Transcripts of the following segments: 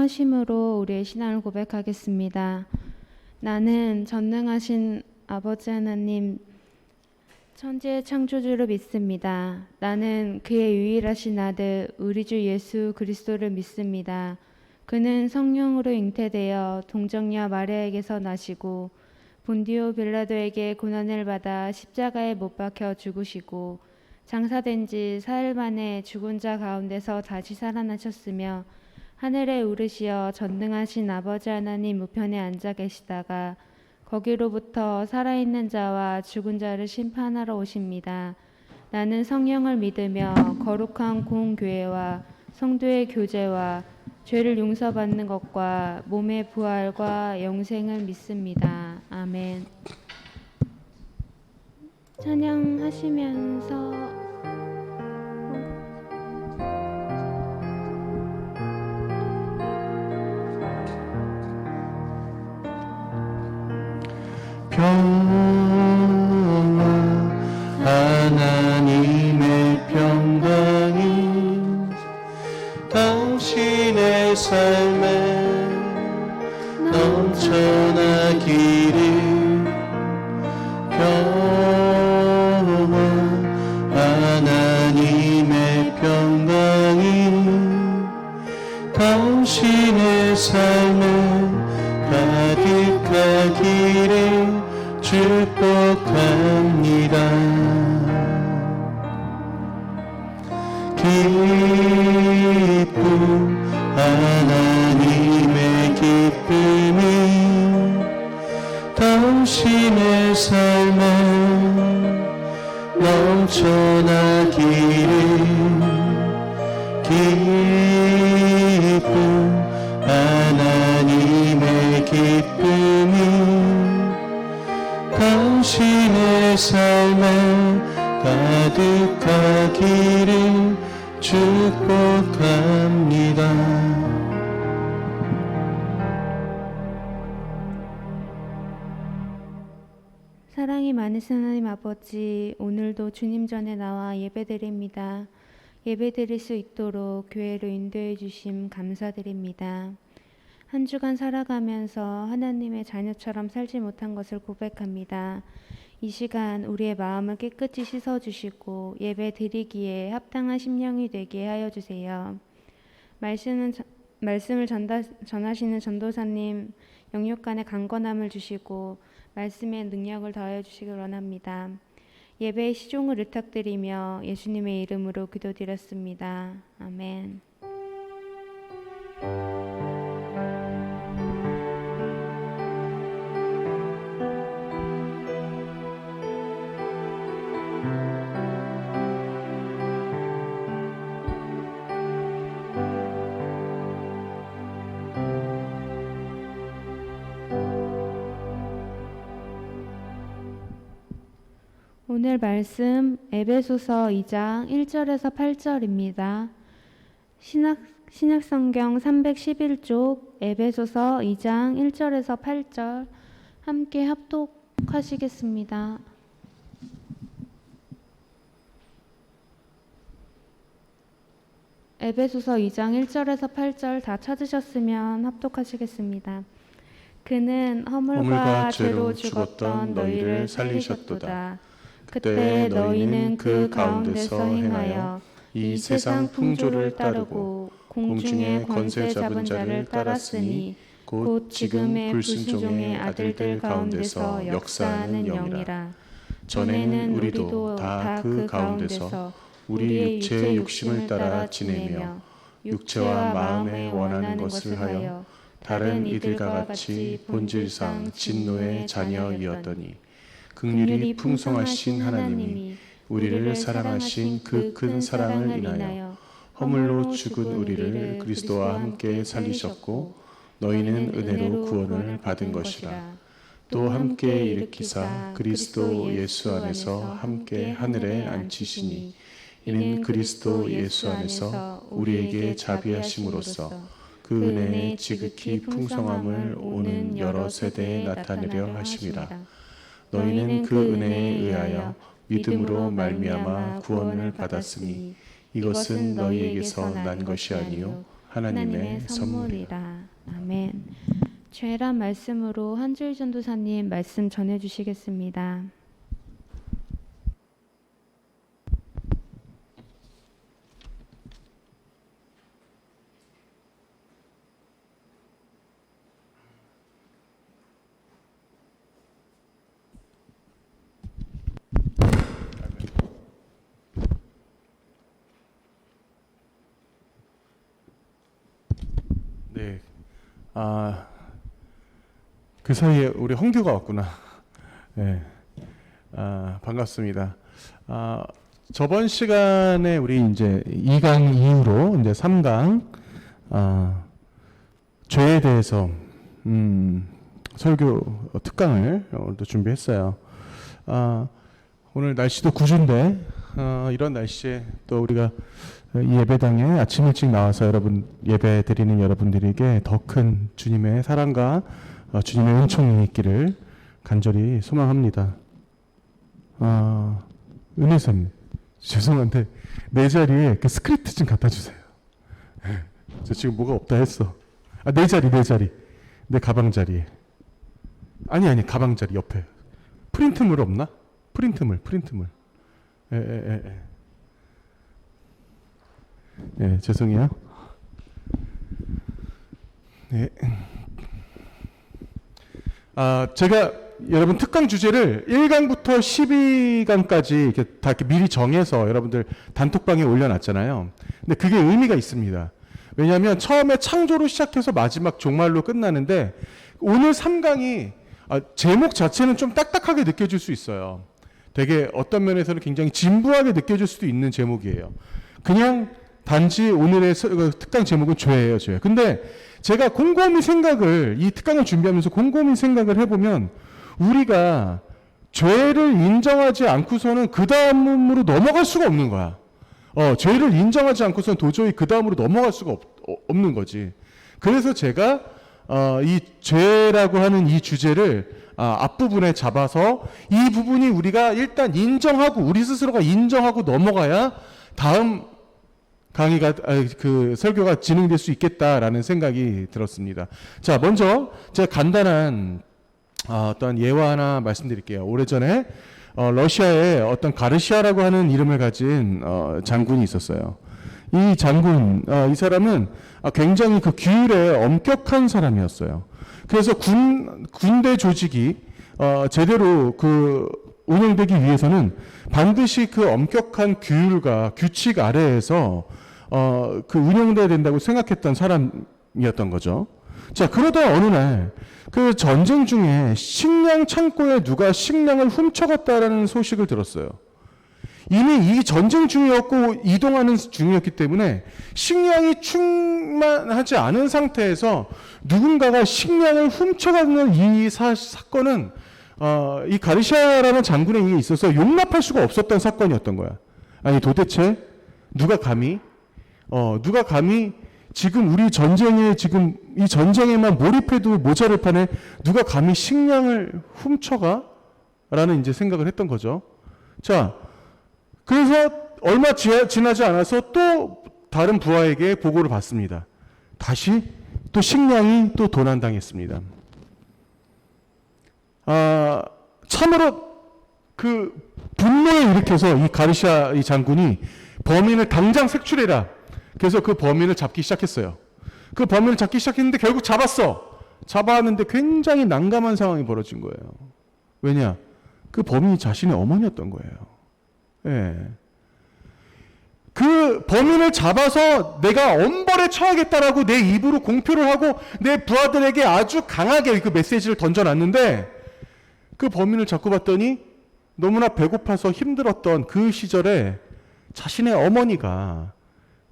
순종하심으로 우리의 신앙을 고백하겠습니다. 나는 전능하신 아버지 하나님, 천지의 창조주를 믿습니다. 나는 그의 유일하신 아들 우리 주 예수 그리스도를 믿습니다. 그는 성령으로 잉태되어 동정녀 마리아에게서 나시고 본디오 빌라도에게 고난을 받아 십자가에 못 박혀 죽으시고 장사된 지 사흘 만에 죽은 자 가운데서 다시 살아나셨으며 하늘에 오르시어 전능하신 아버지 하나님 우편에 앉아 계시다가 거기로부터 살아있는 자와 죽은 자를 심판하러 오십니다. 나는 성령을 믿으며 거룩한 공교회와 성도의 교제와 죄를 용서받는 것과 몸의 부활과 영생을 믿습니다. 아멘. 찬양하시면서 평화 하나님의 평강이 당신의 삶에 넘쳐나기를. 평화 하나님의 평강이 당신의 삶에 가득하기를 축복합니다. 기쁨 하나님의 기쁨이 당신의 삶에 넘쳐나기를. 기쁨 하나님의 기쁨이 당신의 삶에 가득하기를 축복합니다. 사랑이 많으신 하나님 아버지, 오늘도 주님 전에 나와 예배드립니다. 예배드릴 수 있도록 교회로 인도해 주심 감사드립니다. 한 주간 살아가면서 하나님의 자녀처럼 살지 못한 것을 고백합니다. 이 시간 우리의 마음을 깨끗이 씻어주시고 예배 드리기에 합당한 심령이 되게 하여 주세요. 말씀을 전하시는 전도사님 영육간의 강건함을 주시고 말씀의 능력을 더하여 주시길 원합니다. 예배의 시종을 의탁드리며 예수님의 이름으로 기도드렸습니다. 아멘. 오늘 말씀 에베소서 2장 1절에서 8절입니다. 신약성경 311쪽 에베소서 2장 1절에서 8절 함께 합독하시겠습니다. 에베소서 2장 1절에서 8절 다 찾으셨으면 합독하시겠습니다. 그는 허물과 죄로 죽었던 너희를 살리셨도다. 그때 너희는 그 가운데서 행하여 이 세상 풍조를 따르고 공중의 권세 잡은 자를 따랐으니 곧 지금의 불순종의 아들들 가운데서 역사하는 영이라. 전에는 우리도 다 그 가운데서 우리의 육체의 욕심을 따라 지내며 육체와 마음에 원하는 것을 하여 다른 이들과 같이 본질상 진노의 자녀이었더니 긍휼이 풍성하신 하나님이 우리를 사랑하신 그 큰 사랑을 인하여 허물로 죽은 우리를 그리스도와 함께 살리셨고 너희는 은혜로 구원을 받은 것이라. 또 함께 일으키사 그리스도 예수 안에서 함께 하늘에 앉히시니 이는 그리스도 예수 안에서 우리에게 자비하심으로써 그 은혜의 지극히 풍성함을 오는 여러 세대에 나타내려 하심이라. 너희는 그 은혜에 의하여 믿음으로 말미암아 구원을 받았으니 이것은 너희에게서 난 것이 아니요 하나님의 선물이라. 선물이라. 아멘. 죄란 말씀으로 한주일 전도사님 말씀 전해주시겠습니다. 네. 그 사이에 우리 홍규가 왔구나. 네. 반갑습니다. 저번 시간에 우리 이제 2강 이후로 이제 3강 죄에 대해서 설교 특강을 오늘도 준비했어요. 오늘 날씨도 구준데 이런 날씨에 또 우리가 이 예배당에 아침 일찍 나와서 여러분 예배 드리는 여러분들에게 더 큰 주님의 사랑과 주님의 은총이 있기를 간절히 소망합니다. 은혜선 죄송한데 내 자리에 그 스크립트 좀 갖다 주세요. 저 지금 뭐가 없다 했어. 내 자리 내 가방 자리에. 아니 가방 자리 옆에 프린트물 없나? 프린트물. 예, 죄송해요. 네. 제가 여러분 특강 주제를 1강부터 12강까지 이렇게 미리 정해서 여러분들 단톡방에 올려놨잖아요. 근데 그게 의미가 있습니다. 왜냐하면 처음에 창조로 시작해서 마지막 종말로 끝나는데 오늘 3강이 제목 자체는 좀 딱딱하게 느껴질 수 있어요. 되게 어떤 면에서는 굉장히 진부하게 느껴질 수도 있는 제목이에요. 그냥 단지 오늘의 특강 제목은 죄예요, 죄. 근데 제가 곰곰이 이 특강을 준비하면서 곰곰이 생각을 해보면 우리가 죄를 인정하지 않고서는 그 다음으로 넘어갈 수가 없는 거야. 죄를 인정하지 않고서는 도저히 그 다음으로 넘어갈 수가 없는 거지. 그래서 제가 이 죄라고 하는 이 주제를 앞부분에 잡아서 이 부분이 우리가 일단 우리 스스로가 인정하고 넘어가야 다음 강의가 그 설교가 진행될 수 있겠다라는 생각이 들었습니다. 자, 먼저 제가 간단한 어떤 예화 하나 말씀드릴게요. 오래전에 러시아에 어떤 가르시아라고 하는 이름을 가진 장군이 있었어요. 이 장군, 이 사람은 굉장히 그 규율에 엄격한 사람이었어요. 그래서 군대 조직이 제대로 그 운영되기 위해서는 반드시 그 엄격한 규율과 규칙 아래에서 그 운영돼야 된다고 생각했던 사람이었던 거죠. 자, 그러다 어느 날 그 전쟁 중에 식량 창고에 누가 식량을 훔쳐갔다라는 소식을 들었어요. 이미 이 전쟁 중이었고 이동하는 중이었기 때문에 식량이 충만하지 않은 상태에서 누군가가 식량을 훔쳐가는 이 사건은 이 가르시아라는 장군에 의해 있어서 용납할 수가 없었던 사건이었던 거야. 아니 도대체 누가 감히 지금 우리 지금 이 전쟁에만 몰입해도 모자를 판에 누가 감히 식량을 훔쳐가? 라는 이제 생각을 했던 거죠. 자, 그래서 얼마 지나지 않아서 또 다른 부하에게 보고를 받습니다. 다시 또 식량이 또 도난당했습니다. 참으로 그 분노에 일으켜서 이 가르시아 이 장군이 범인을 당장 색출해라. 그래서 그 범인을 잡기 시작했어요. 그 범인을 잡기 시작했는데 결국 잡았는데 굉장히 난감한 상황이 벌어진 거예요. 왜냐? 그 범인이 자신의 어머니였던 거예요. 예. 그 범인을 잡아서 내가 엄벌에 처하겠다라고 내 입으로 공표를 하고 내 부하들에게 아주 강하게 그 메시지를 던져놨는데 그 범인을 잡고 봤더니 너무나 배고파서 힘들었던 그 시절에 자신의 어머니가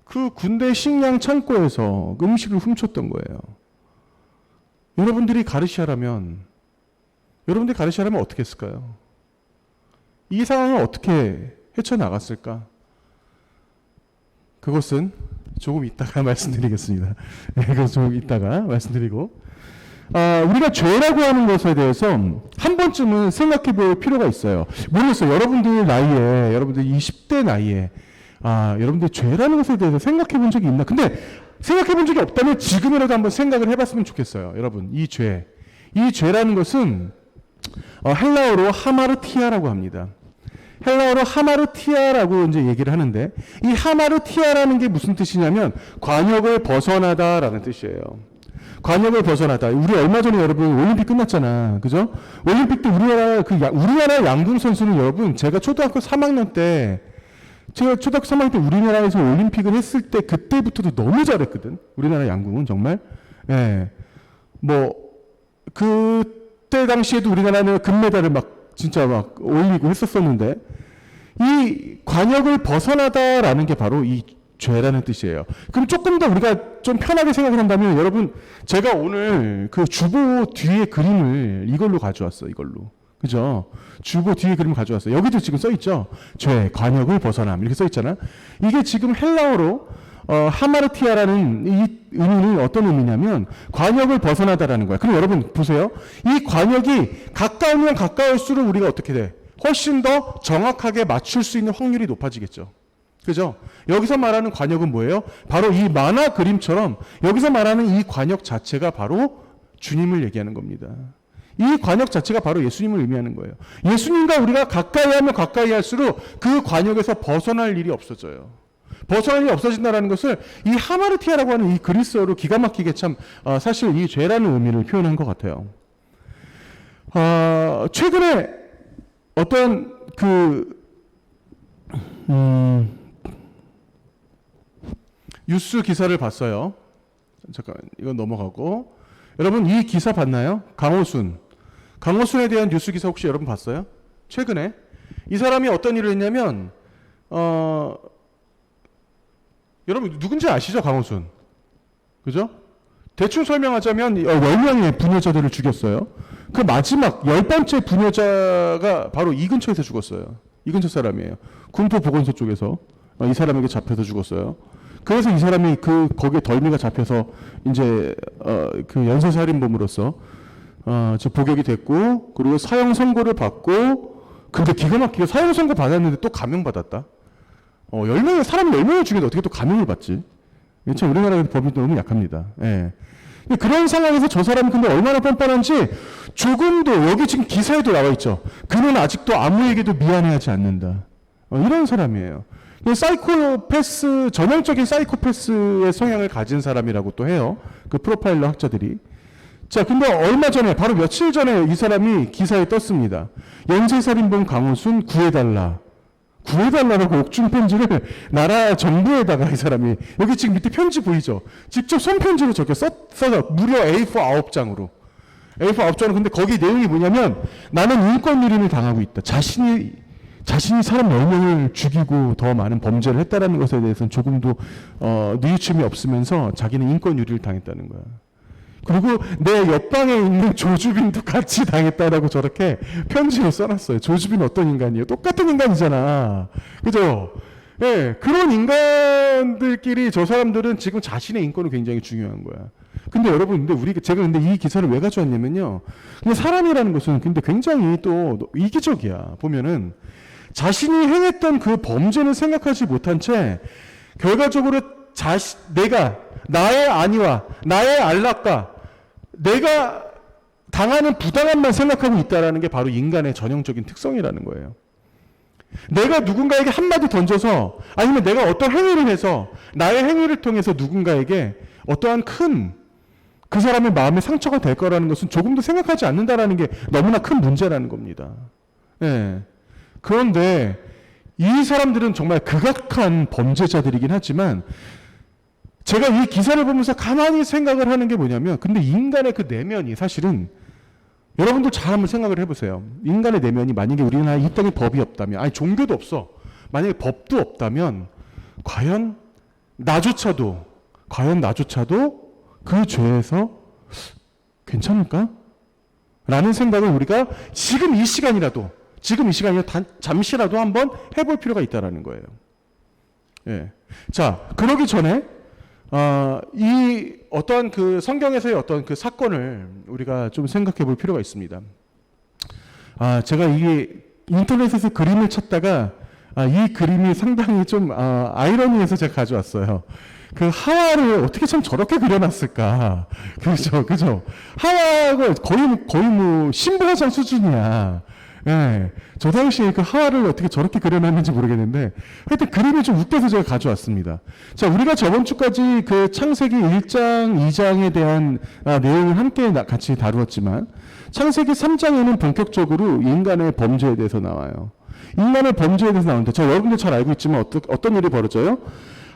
그 군대 식량 창고에서 음식을 훔쳤던 거예요. 여러분들이 가르시아라면 어떻게 했을까요? 이 상황을 어떻게 헤쳐나갔을까? 그것은 조금 이따가 말씀드리겠습니다. 그것은 조금 이따가 말씀드리고 우리가 죄라고 하는 것에 대해서 한 번쯤은 생각해 볼 필요가 있어요. 모르겠어요. 여러분들 20대 나이에 여러분들 죄라는 것에 대해서 생각해 본 적이 있나? 근데 생각해 본 적이 없다면 지금이라도 한번 생각을 해봤으면 좋겠어요. 여러분, 이 죄라는 것은 헬라어로 하마르티아라고 합니다. 헬라어로 하마르티아라고 이제 얘기를 하는데, 이 하마르티아라는 게 무슨 뜻이냐면 관역을 벗어나다라는 뜻이에요. 관역을 벗어나다. 우리 얼마 전에 여러분 올림픽 끝났잖아, 그죠? 올림픽 때 우리나라 양궁 선수는 여러분, 제가 초등학교 3학년 때 우리나라에서 올림픽을 했을 때 그때부터도 너무 잘했거든. 우리나라 양궁은 정말. 예. 그때 당시에도 우리나라는 금메달을 진짜 올리고 했었었는데, 이 관역을 벗어나다라는 게 바로 이 죄라는 뜻이에요. 그럼 조금 더 우리가 좀 편하게 생각을 한다면, 여러분, 제가 오늘 그 주보 뒤에 그림을 이걸로 가져왔어, 이걸로. 그죠? 주보 뒤에 그림 가져왔어요. 여기도 지금 써있죠? 죄, 관역을 벗어남. 이렇게 써있잖아? 이게 지금 헬라어로, 하마르티아라는 이 의미는 어떤 의미냐면, 관역을 벗어나다라는 거야. 그럼 여러분, 보세요. 이 관역이 가까우면 가까울수록 우리가 어떻게 돼? 훨씬 더 정확하게 맞출 수 있는 확률이 높아지겠죠. 그죠? 여기서 말하는 관역은 뭐예요? 바로 이 만화 그림처럼 여기서 말하는 이 관역 자체가 바로 주님을 얘기하는 겁니다. 이 관역 자체가 바로 예수님을 의미하는 거예요. 예수님과 우리가 가까이 하면 가까이 할수록 그 관역에서 벗어날 일이 없어져요. 벗어날 일이 없어진다는 것을 이 하마르티아라고 하는 이 그리스어로 기가 막히게 참 사실 이 죄라는 의미를 표현한 것 같아요. 최근에 어떤 뉴스 기사를 봤어요. 잠깐 이건 넘어가고, 여러분 이 기사 봤나요? 강호순에 대한 뉴스 기사 혹시 여러분 봤어요? 최근에 이 사람이 어떤 일을 했냐면 여러분 누군지 아시죠? 강호순, 그죠? 대충 설명하자면 10명의 부녀자들을 죽였어요. 그 마지막 10번째 부녀자가 바로 이 근처에서 죽었어요. 이 근처 사람이에요. 군포 보건소 쪽에서 이 사람에게 잡혀서 죽었어요. 그래서 이 사람이 거기에 덜미가 잡혀서 이제 그 연쇄살인범으로서 저 복역이 됐고, 그리고 사형 선고를 받고, 근데 기가 막히게 사형 선고 받았는데 또 감형받았다. 10명을 죽였는데 어떻게 또 감형을 받지? 참 우리나라 법이 너무 약합니다. 예. 그런 상황에서 저 사람이 근데 얼마나 뻔뻔한지, 조금도, 여기 지금 기사에도 나와 있죠. 그는 아직도 아무에게도 미안해하지 않는다. 이런 사람이에요. 사이코패스, 전형적인 사이코패스의 성향을 가진 사람이라고 또 해요. 그 프로파일러 학자들이. 자, 근데 얼마 전에, 바로 며칠 전에 이 사람이 기사에 떴습니다. 연쇄살인범 강호순 구해달라고 옥중 편지를 나라 정부에다가 이 사람이, 여기 지금 밑에 편지 보이죠? 직접 손편지로 적혀 써서 무려 A4 9장으로. A4 9장으로. 근데 거기 내용이 뭐냐면, 나는 인권유린을 당하고 있다. 자신이 사람 10명을 죽이고 더 많은 범죄를 했다는 것에 대해서는 조금도 뉘우침이 없으면서 자기는 인권유린을 당했다는 거야. 그리고 내 옆방에 있는 조주빈도 같이 당했다라고 저렇게 편지로 써놨어요. 조주빈은 어떤 인간이에요? 똑같은 인간이잖아. 그죠? 예, 그런 인간들끼리 저 사람들은 지금 자신의 인권이 굉장히 중요한 거야. 근데 여러분, 제가 이 기사를 왜 가져왔냐면요. 근데 사람이라는 것은 근데 굉장히 또 이기적이야. 보면은 자신이 행했던 그 범죄는 생각하지 못한 채 결과적으로 나의 안위와 나의 안락과 내가 당하는 부당함만 생각하고 있다는 게 바로 인간의 전형적인 특성이라는 거예요. 내가 누군가에게 한마디 던져서, 아니면 내가 어떤 행위를 해서 나의 행위를 통해서 누군가에게 어떠한 그 사람의 마음에 상처가 될 거라는 것은 조금도 생각하지 않는다는 게 너무나 큰 문제라는 겁니다. 예. 그런데 이 사람들은 정말 극악한 범죄자들이긴 하지만, 제가 이 기사를 보면서 가만히 생각을 하는 게 뭐냐면, 근데 인간의 그 내면이 사실은, 여러분들 잘 한번 생각을 해보세요. 인간의 내면이 만약에 우리나라에 이 땅에 법이 없다면, 아니 종교도 없어, 만약에 법도 없다면 과연 나조차도 그 죄에서 괜찮을까? 라는 생각을 우리가 지금 이 시간이라도 잠시라도 한번 해볼 필요가 있다라는 거예요. 예. 자, 그러기 전에 이 어떠한 그 성경에서의 어떤 그 사건을 우리가 좀 생각해 볼 필요가 있습니다. 제가 이게 인터넷에서 그림을 찾다가 이 그림이 상당히 좀 아이러니해서 제가 가져왔어요. 그 하와를 어떻게 참 저렇게 그려놨을까? 그죠, 그죠. 하와가 거의 뭐 신부가상 수준이야. 예, 저 당시에 그 하와를 어떻게 저렇게 그려놨는지 모르겠는데, 하여튼 그림이 좀 웃겨서 제가 가져왔습니다. 자, 우리가 저번 주까지 그 창세기 1장, 2장에 대한 내용을 함께 같이 다루었지만, 창세기 3장에는 본격적으로 인간의 범죄에 대해서 나와요. 인간의 범죄에 대해서 나오는데, 여러분들 잘 알고 있지만 어떤 일이 벌어져요?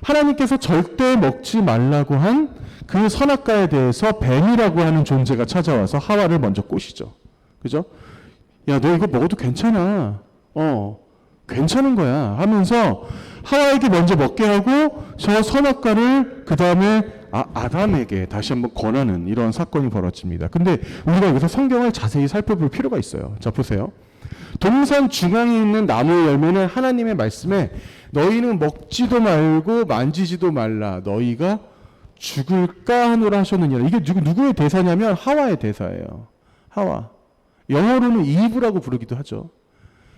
하나님께서 절대 먹지 말라고 한 그 선악과에 대해서 뱀이라고 하는 존재가 찾아와서 하와를 먼저 꼬시죠. 그죠? 야, 너 이거 먹어도 괜찮아. 괜찮은 거야. 하면서 하와에게 먼저 먹게 하고 저 선악과를 그 다음에 아담에게 다시 한번 권하는 이런 사건이 벌어집니다. 근데 우리가 여기서 성경을 자세히 살펴볼 필요가 있어요. 자, 보세요. 동산 중앙에 있는 나무의 열매는 하나님의 말씀에 너희는 먹지도 말고 만지지도 말라. 너희가 죽을까 하노라 하셨느니라. 이게 누구의 대사냐면 하와의 대사예요. 하와. 영어로는 이브라고 부르기도 하죠.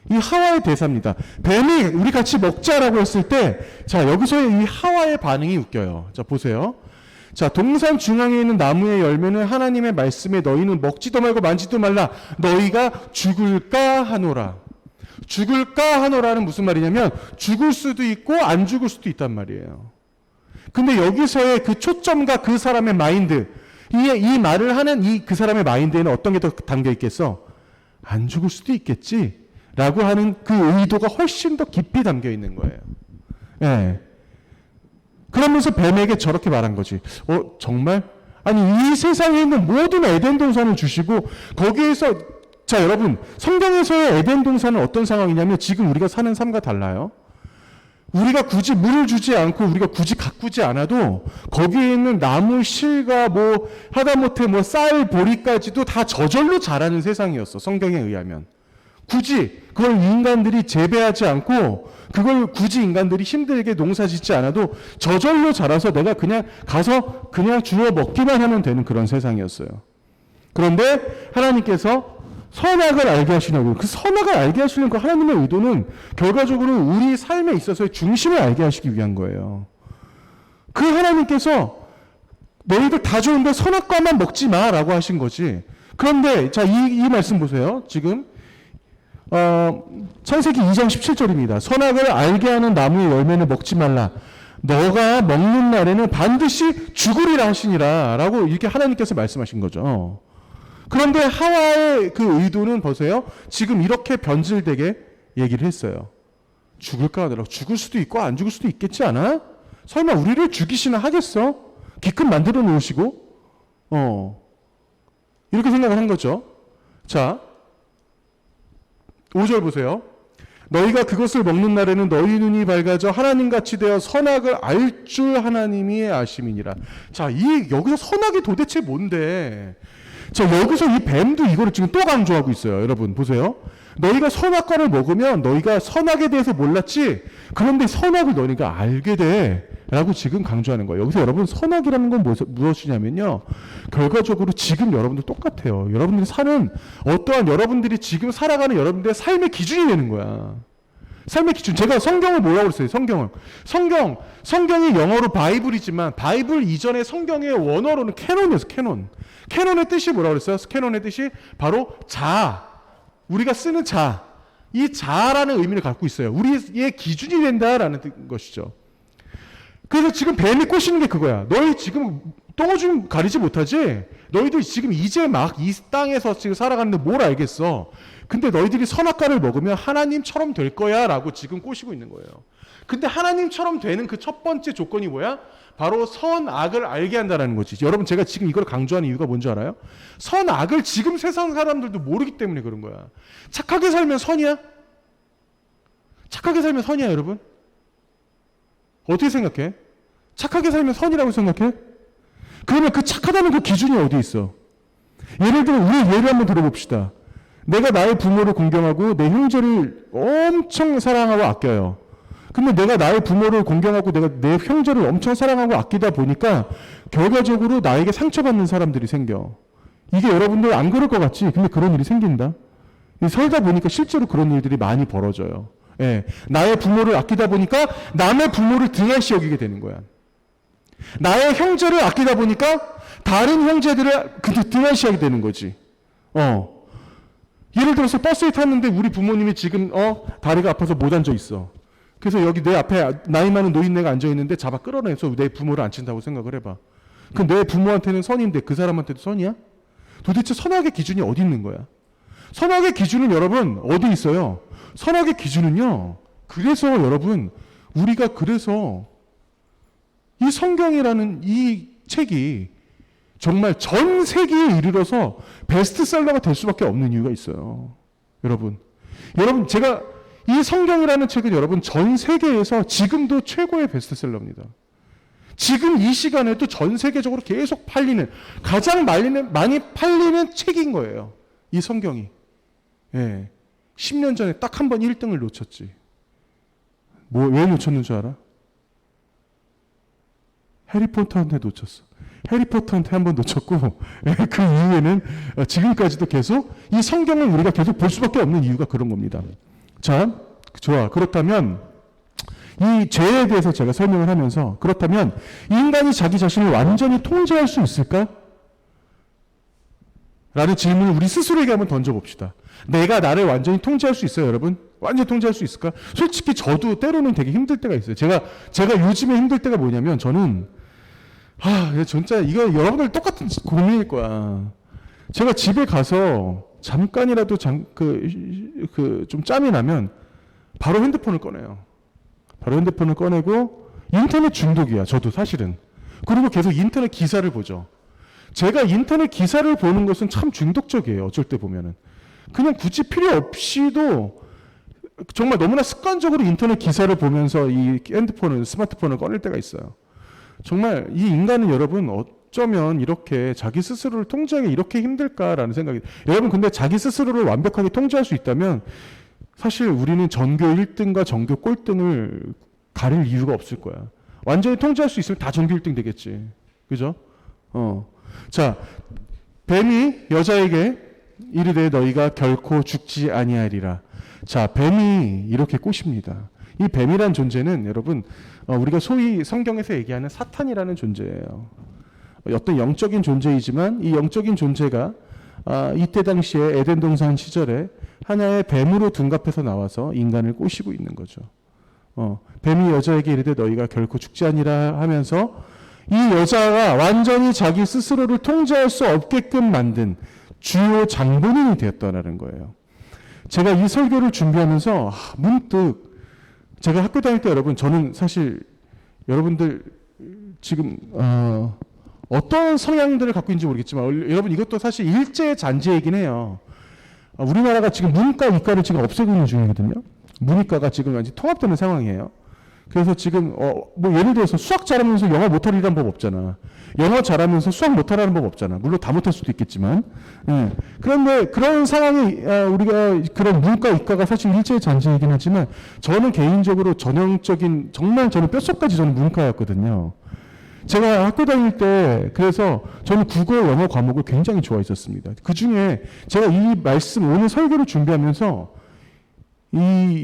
이 하와의 대사입니다. 뱀이 우리 같이 먹자라고 했을 때, 자, 여기서의 이 하와의 반응이 웃겨요. 자, 보세요. 자, 동산 중앙에 있는 나무의 열매는 하나님의 말씀에 너희는 먹지도 말고 만지도 말라. 너희가 죽을까 하노라. 죽을까 하노라는 무슨 말이냐면 죽을 수도 있고 안 죽을 수도 있단 말이에요. 근데 여기서의 그 초점과 그 사람의 마인드, 이 말을 하는 그 사람의 마인드에는 어떤 게 더 담겨 있겠어? 안 죽을 수도 있겠지? 라고 하는 그 의도가 훨씬 더 깊이 담겨 있는 거예요. 예. 그러면서 뱀에게 저렇게 말한 거지. 정말? 아니, 이 세상에 있는 모든 에덴 동산을 주시고, 거기에서, 자, 여러분, 성경에서의 에덴 동산은 어떤 상황이냐면, 지금 우리가 사는 삶과 달라요. 우리가 굳이 물을 주지 않고, 우리가 굳이 가꾸지 않아도, 거기에 있는 나무, 실과 하다못해 쌀, 보리까지도 다 저절로 자라는 세상이었어. 성경에 의하면. 굳이 그걸 인간들이 재배하지 않고 그걸 굳이 인간들이 힘들게 농사 짓지 않아도 저절로 자라서 내가 그냥 가서 그냥 주워 먹기만 하면 되는 그런 세상이었어요. 그런데 하나님께서 선악을 알게 하시려고, 그 선악을 알게 하시려는 그 하나님의 의도는 결과적으로 우리 삶에 있어서의 중심을 알게 하시기 위한 거예요. 그 하나님께서 너희들 다 좋은데 선악과만 먹지 마라고 하신 거지. 그런데 자, 이 말씀 보세요. 지금 창세기 2장 17절입니다. 선악을 알게 하는 나무의 열매는 먹지 말라. 너가 먹는 날에는 반드시 죽으리라 하시니라. 라고 이렇게 하나님께서 말씀하신 거죠. 그런데 하와의 그 의도는 보세요. 지금 이렇게 변질되게 얘기를 했어요. 죽을까 하더라고. 죽을 수도 있고 안 죽을 수도 있겠지 않아? 설마 우리를 죽이시나 하겠어? 기껏 만들어 놓으시고? 이렇게 생각을 한 거죠. 자, 5절 보세요. 너희가 그것을 먹는 날에는 너희 눈이 밝아져 하나님같이 되어 선악을 알 줄 하나님이 아심이니라. 자, 여기서 선악이 도대체 뭔데? 자, 여기서 이 뱀도 이거를 지금 또 강조하고 있어요. 여러분 보세요. 너희가 선악과를 먹으면 너희가 선악에 대해서 몰랐지? 그런데 선악을 너희가 알게 돼. 라고 지금 강조하는 거예요. 여기서 여러분 선악이라는 건 무엇이냐면요. 결과적으로 지금 여러분들 똑같아요. 여러분들이 사는 어떠한 여러분들이 지금 살아가는 여러분들의 삶의 기준이 되는 거야. 삶의 기준. 제가 성경을 뭐라고 그랬어요? 성경이 영어로 바이블이지만 바이블 이전에 성경의 원어로는 캐논이었어. 캐논의 뜻이 뭐라고 그랬어요? 캐논의 뜻이 바로 우리가 쓰는 이 자라는 의미를 갖고 있어요. 우리의 기준이 된다라는 것이죠. 그래서 지금 뱀이 꼬시는 게 그거야. 너희 지금 똥 좀 가리지 못하지? 너희들 지금 이제 막 이 땅에서 지금 살아가는데 뭘 알겠어? 근데 너희들이 선악과를 먹으면 하나님처럼 될 거야 라고 지금 꼬시고 있는 거예요. 근데 하나님처럼 되는 그 첫 번째 조건이 뭐야? 바로 선악을 알게 한다는 거지. 여러분 제가 지금 이걸 강조하는 이유가 뭔지 알아요? 선악을 지금 세상 사람들도 모르기 때문에 그런 거야. 착하게 살면 선이야? 착하게 살면 선이야, 여러분? 어떻게 생각해? 착하게 살면 선이라고 생각해? 그러면 그 착하다는 그 기준이 어디 있어? 예를 들어 우리 예를 한번 들어봅시다. 내가 나의 부모를 공경하고 내 형제를 엄청 사랑하고 아껴요. 근데 내가 나의 부모를 공경하고 내가 내 형제를 엄청 사랑하고 아끼다 보니까 결과적으로 나에게 상처받는 사람들이 생겨. 이게 여러분들 안 그럴 것 같지? 근데 그런 일이 생긴다. 살다 보니까 실제로 그런 일들이 많이 벌어져요. 예, 나의 부모를 아끼다 보니까 남의 부모를 등한시 여기게 되는 거야. 나의 형제를 아끼다 보니까 다른 형제들을 등한시하게 되는 거지. 예를 들어서 버스에 탔는데 우리 부모님이 지금 다리가 아파서 못 앉아 있어. 그래서 여기 내 앞에 나이 많은 노인네가 앉아 있는데 잡아 끌어내서 내 부모를 앉힌다고 생각을 해봐. 그럼 내 부모한테는 선인데 그 사람한테도 선이야? 도대체 선악의 기준이 어디 있는 거야? 선악의 기준은 여러분 어디 있어요? 선악의 기준은요. 그래서 여러분 우리가 그래서 이 성경이라는 이 책이 정말 전 세계에 이르러서 베스트셀러가 될 수밖에 없는 이유가 있어요. 여러분 제가 이 성경이라는 책은 여러분 전 세계에서 지금도 최고의 베스트셀러입니다. 지금 이 시간에도 전 세계적으로 계속 팔리는 가장 많이 팔리는 책인 거예요. 이 성경이. 예. 10년 전에 딱 한 번 1등을 놓쳤지. 왜 놓쳤는 줄 알아? 해리포터한테 놓쳤어. 해리포터한테 한 번 놓쳤고 그 이후에는 지금까지도 계속 이 성경을 우리가 계속 볼 수밖에 없는 이유가 그런 겁니다. 자, 좋아. 그렇다면 이 죄에 대해서 제가 설명을 하면서 그렇다면 인간이 자기 자신을 완전히 통제할 수 있을까? 라는 질문을 우리 스스로에게 한번 던져봅시다. 내가 나를 완전히 통제할 수 있어요, 여러분? 완전히 통제할 수 있을까? 솔직히 저도 때로는 되게 힘들 때가 있어요. 제가 요즘에 힘들 때가 뭐냐면 저는 진짜 이거 여러분들 똑같은 고민일 거야. 제가 집에 가서 잠깐이라도 좀 짬이 나면 바로 핸드폰을 꺼내요. 바로 핸드폰을 꺼내고 인터넷 중독이야. 저도 사실은. 그리고 계속 인터넷 기사를 보죠. 제가 인터넷 기사를 보는 것은 참 중독적이에요. 어쩔 때 보면은. 그냥 굳이 필요 없이도 정말 너무나 습관적으로 인터넷 기사를 보면서 이 스마트폰을 꺼낼 때가 있어요. 정말 이 인간은 여러분 어쩌면 이렇게 자기 스스로를 통제하기 이렇게 힘들까라는 생각이. 여러분 근데 자기 스스로를 완벽하게 통제할 수 있다면 사실 우리는 전교 1등과 전교 꼴등을 가릴 이유가 없을 거야. 완전히 통제할 수 있으면 다 전교 1등 되겠지. 그죠? 자, 뱀이 여자에게 이르되 너희가 결코 죽지 아니하리라. 자, 뱀이 이렇게 꼬십니다. 이 뱀이란 존재는 여러분 우리가 소위 성경에서 얘기하는 사탄이라는 존재예요. 어떤 영적인 존재이지만 이 영적인 존재가 이때 당시에 에덴 동산 시절에 하나의 뱀으로 둔갑해서 나와서 인간을 꼬시고 있는 거죠. 뱀이 여자에게 이르되 너희가 결코 죽지 아니라 하면서 이 여자가 완전히 자기 스스로를 통제할 수 없게끔 만든 주요 장본인이 되었다는 거예요. 제가 이 설교를 준비하면서 문득 제가 학교 다닐 때 여러분 저는 사실 여러분들 지금 어떤 성향들을 갖고 있는지 모르겠지만 여러분 이것도 사실 일제의 잔재이긴 해요. 우리나라가 지금 문과 이과를 지금 없애고 있는 중이거든요. 문이과가 지금 완전 통합되는 상황이에요. 그래서 지금 뭐 예를 들어서 수학 잘하면서 영어 못하리라는 법 없잖아. 영어 잘하면서 수학 못하라는 법 없잖아. 물론 다 못할 수도 있겠지만. 그런데 그런 상황이 우리가 그런 문과 이과가 사실 일제의 잔재이긴 하지만 저는 개인적으로 전형적인 정말 저는 뼛속까지 저는 문과였거든요. 제가 학교 다닐 때 그래서 저는 국어 영어 과목을 굉장히 좋아했었습니다. 그중에 제가 이 말씀 오늘 설교를 준비하면서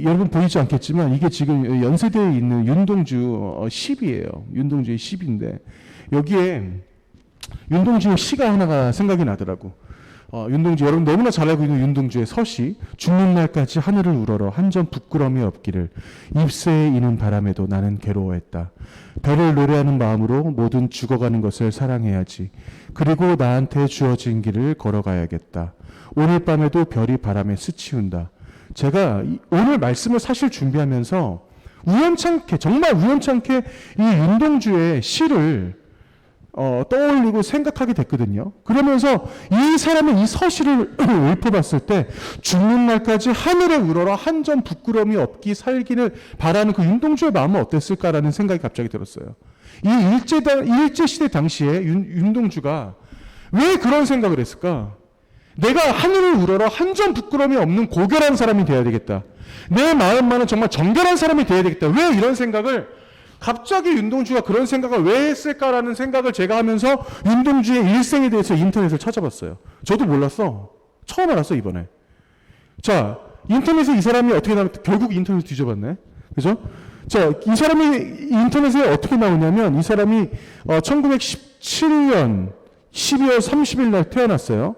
여러분 보이지 않겠지만 이게 지금 연세대에 있는 윤동주 10이에요. 윤동주의 10인데 여기에 윤동주의 시가 하나가 생각이 나더라고. 윤동주 여러분 너무나 잘 알고 있는 윤동주의 서시 죽는 날까지 하늘을 우러러 한 점 부끄러움이 없기를 입새에 이는 바람에도 나는 괴로워했다. 별을 노래하는 마음으로 모든 죽어가는 것을 사랑해야지. 그리고 나한테 주어진 길을 걸어가야겠다. 오늘 밤에도 별이 바람에 스치운다. 제가 오늘 말씀을 사실 준비하면서 우연찮게 정말 우연찮게 이 윤동주의 시를 떠올리고 생각하게 됐거든요. 그러면서 이 사람의 이 서시를 읊어봤을 때 죽는 날까지 하늘에 우러러 한 점 부끄러움이 없기 살기를 바라는 그 윤동주의 마음은 어땠을까라는 생각이 갑자기 들었어요. 이 일제시대 당시에 윤동주가 왜 그런 생각을 했을까? 내가 하늘을 우러러 한 점 부끄러움이 없는 고결한 사람이 되어야 되겠다. 내 마음만은 정말 정결한 사람이 되어야 되겠다. 왜 이런 생각을 갑자기 윤동주가 그런 생각을 왜 했을까라는 생각을 제가 하면서 윤동주의 일생에 대해서 인터넷을 찾아봤어요. 저도 몰랐어. 처음 알았어 이번에. 자, 인터넷에 이 사람이 어떻게 나왔, 결국 인터넷 뒤져봤네. 그죠? 자, 이 사람이 인터넷에 어떻게 나오냐면, 이 사람이 1917년 12월 30일 날 태어났어요.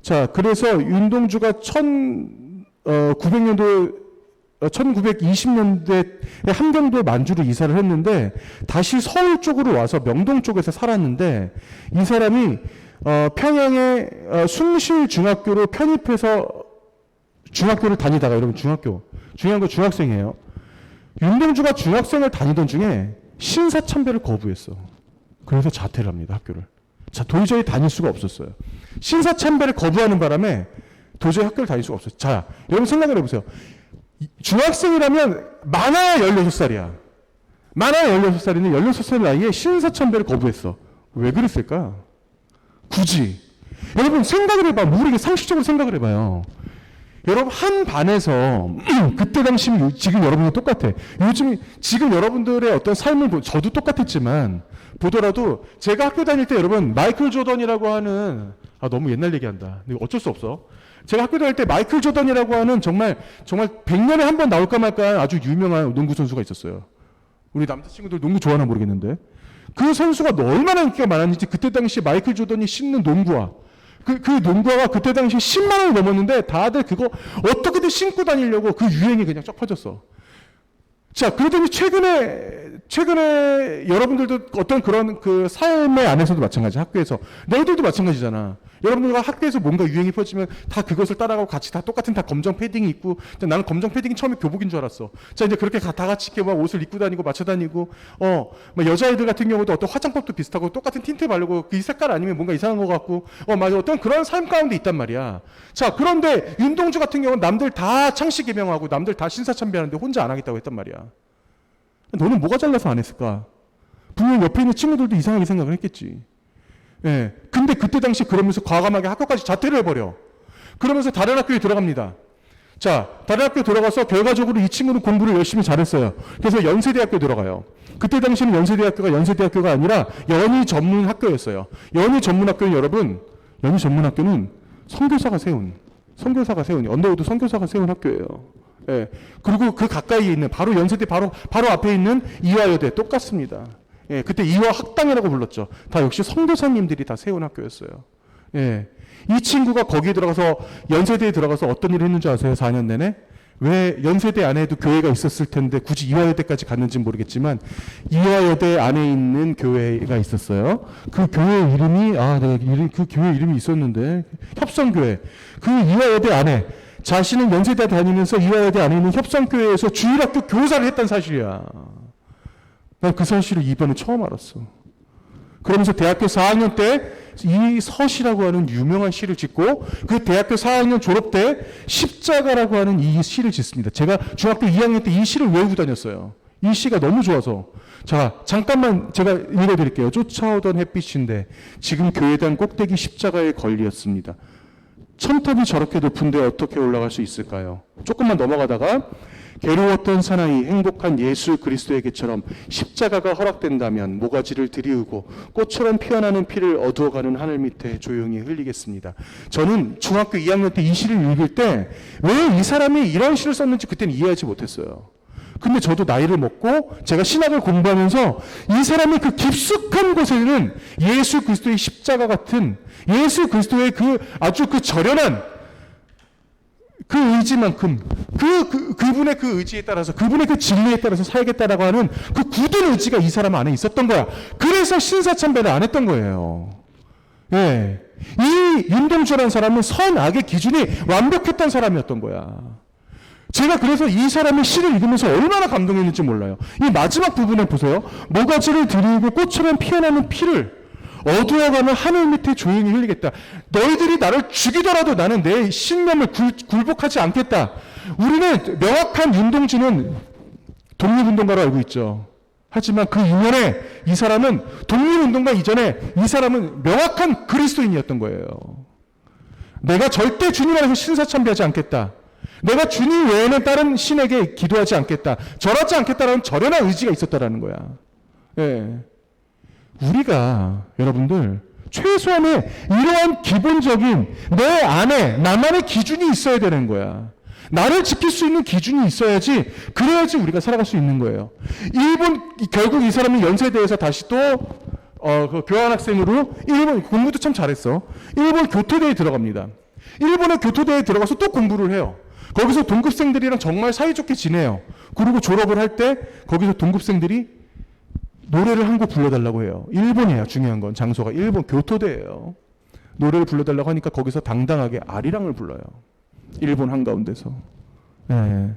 자, 그래서 윤동주가 1920년대에 함경도에 만주로 이사를 했는데, 다시 서울 쪽으로 와서 명동 쪽에서 살았는데, 이 사람이 평양의 숭실중학교로 편입해서 중학교를 다니다가, 여러분 중요한 거 중학생이에요. 윤동주가 중학생을 다니던 중에 신사참배를 거부했어. 그래서 자퇴를 합니다, 학교를. 자, 도저히 다닐 수가 없었어요. 신사참배를 거부하는 바람에 도저히 학교를 다닐 수가 없었어요. 자, 여러분 생각을 해보세요. 중학생이라면 많아야 16살이야. 많아야 16살인데 16살 나이에 신사참배를 거부했어. 왜 그랬을까? 굳이. 여러분 생각을 해봐. 우리가 상식적으로 생각을 해봐요. 여러분 한 반에서 그때 당시 지금 여러분과 똑같아. 요즘 지금 여러분들의 어떤 삶을 저도 똑같았지만 보더라도 제가 학교 다닐 때 여러분 마이클 조던이라고 하는 너무 옛날 얘기한다. 근데 어쩔 수 없어. 제가 학교 다닐 때 마이클 조던이라고 하는 정말 100년에 한 번 나올까 말까 아주 유명한 농구 선수가 있었어요. 우리 남자친구들 농구 좋아하나 모르겠는데 그 선수가 얼마나 인기가 많았는지 그때 당시 마이클 조던이 신는 농구화 그 농구화가 그때 당시 10만 원이 넘었는데 다들 그거 어떻게든 신고 다니려고 그 유행이 그냥 쫙 퍼졌어. 자, 그러더니 최근에 여러분들도 어떤 그런 그 삶의 안에서도 마찬가지, 학교에서. 너희들도 마찬가지잖아. 여러분들과 학교에서 뭔가 유행이 퍼지면 다 그것을 따라가고 같이 다 똑같은 다 검정 패딩이 입고, 나는 검정 패딩이 처음에 교복인 줄 알았어. 자, 이제 그렇게 다 같이 이렇게 막 옷을 입고 다니고 맞춰 다니고, 막 여자애들 같은 경우도 어떤 화장법도 비슷하고 똑같은 틴트 바르고 그 색깔 아니면 뭔가 이상한 것 같고, 맞아. 어떤 그런 삶 가운데 있단 말이야. 자, 그런데 윤동주 같은 경우는 남들 다 창씨 개명하고 남들 다 신사참배하는데 혼자 안 하겠다고 했단 말이야. 너는 뭐가 잘나서 안 했을까? 분명 옆에 있는 친구들도 이상하게 생각을 했겠지. 예. 근데 그때 당시 그러면서 과감하게 학교까지 자퇴를 해버려. 그러면서 다른 학교에 들어갑니다. 자, 다른 학교에 들어가서 결과적으로 이 친구는 공부를 열심히 잘했어요. 그래서 연세대학교에 들어가요. 그때 당시는 연세대학교가 연세대학교가 아니라 연희전문학교였어요. 연희전문학교는 여러분, 연희전문학교는 선교사가 세운 언더우드 선교사가 세운 학교예요. 예. 그리고 그 가까이에 있는 바로 연세대 바로 앞에 있는 이화여대 똑같습니다. 예. 그때 이화학당이라고 불렀죠. 다 역시 선교사님들이 다 세운 학교였어요. 예. 이 친구가 거기에 들어가서 연세대에 들어가서 어떤 일을 했는지 아세요? 4년 내내? 왜 연세대 안에도 교회가 있었을 텐데 굳이 이화여대까지 갔는지는 모르겠지만 이화여대 안에 있는 교회가 있었어요. 그 교회 이름이 그 교회 이름이 있었는데 협성교회. 그 이화여대 안에 자신은 연세대 다니면서 이화여대 안에 있는 협성교회에서 주일학교 교사를 했다는 사실이야. 난 그 사실을 이번에 처음 알았어. 그러면서 대학교 4학년 때 이 서시라고 하는 유명한 시를 짓고 그 대학교 4학년 졸업 때 십자가라고 하는 이 시를 짓습니다. 제가 중학교 2학년 때 이 시를 외우고 다녔어요. 이 시가 너무 좋아서. 자, 잠깐만 제가 읽어드릴게요. 쫓아오던 햇빛인데 지금 교회당 꼭대기 십자가에 걸렸습니다. 천탑이 저렇게 높은데 어떻게 올라갈 수 있을까요? 조금만 넘어가다가 괴로웠던 사나이 행복한 예수 그리스도에게처럼 십자가가 허락된다면 모가지를 들이우고 꽃처럼 피어나는 피를 어두워가는 하늘 밑에 조용히 흘리겠습니다. 저는 중학교 2학년 때 이 시를 읽을 때 왜 이 사람이 이런 시를 썼는지 그때는 이해하지 못했어요. 근데 저도 나이를 먹고 제가 신학을 공부하면서 이 사람의 그 깊숙한 곳에는 예수 그리스도의 십자가 같은 예수 그리스도의 그 아주 그 절연한 그 의지만큼 그분의 그 의지에 따라서 그분의 그 진리에 따라서 살겠다라고 하는 그 굳은 의지가 이 사람 안에 있었던 거야. 그래서 신사참배를 안 했던 거예요. 예. 이 윤동주라는 사람은 선악의 기준이 완벽했던 사람이었던 거야. 제가 그래서 이 사람의 시를 읽으면서 얼마나 감동했는지 몰라요. 이 마지막 부분에 보세요. 모가지를 들이우고 꽃처럼 피어나는 피를 어두워가는 하늘 밑에 조용히 흘리겠다. 너희들이 나를 죽이더라도 나는 내 신념을 굴복하지 않겠다. 우리는 명확한 윤동주는 독립운동가로 알고 있죠. 하지만 그 이면에 이 사람은 독립운동가 이전에 이 사람은 명확한 그리스도인이었던 거예요. 내가 절대 주님 안에서 신사참배하지 않겠다. 내가 주님 외에는 다른 신에게 기도하지 않겠다. 절하지 않겠다라는 절연한 의지가 있었다라는 거야. 예. 우리가 여러분들 최소한의 이러한 기본적인 내 안에 나만의 기준이 있어야 되는 거야. 나를 지킬 수 있는 기준이 있어야지, 그래야지 우리가 살아갈 수 있는 거예요. 결국 이 사람이 연세대에서 다시 또 그 교환학생으로 일본 공부도 참 잘했어. 일본 교토대에 들어갑니다. 일본의 교토대에 들어가서 또 공부를 해요. 거기서 동급생들이랑 정말 사이좋게 지내요. 그리고 졸업을 할 때 거기서 동급생들이 노래를 한 곡 불러달라고 해요. 일본이에요. 중요한 건 장소가 일본 교토대예요. 노래를 불러달라고 하니까 거기서 당당하게 아리랑을 불러요. 일본 한가운데서. 네.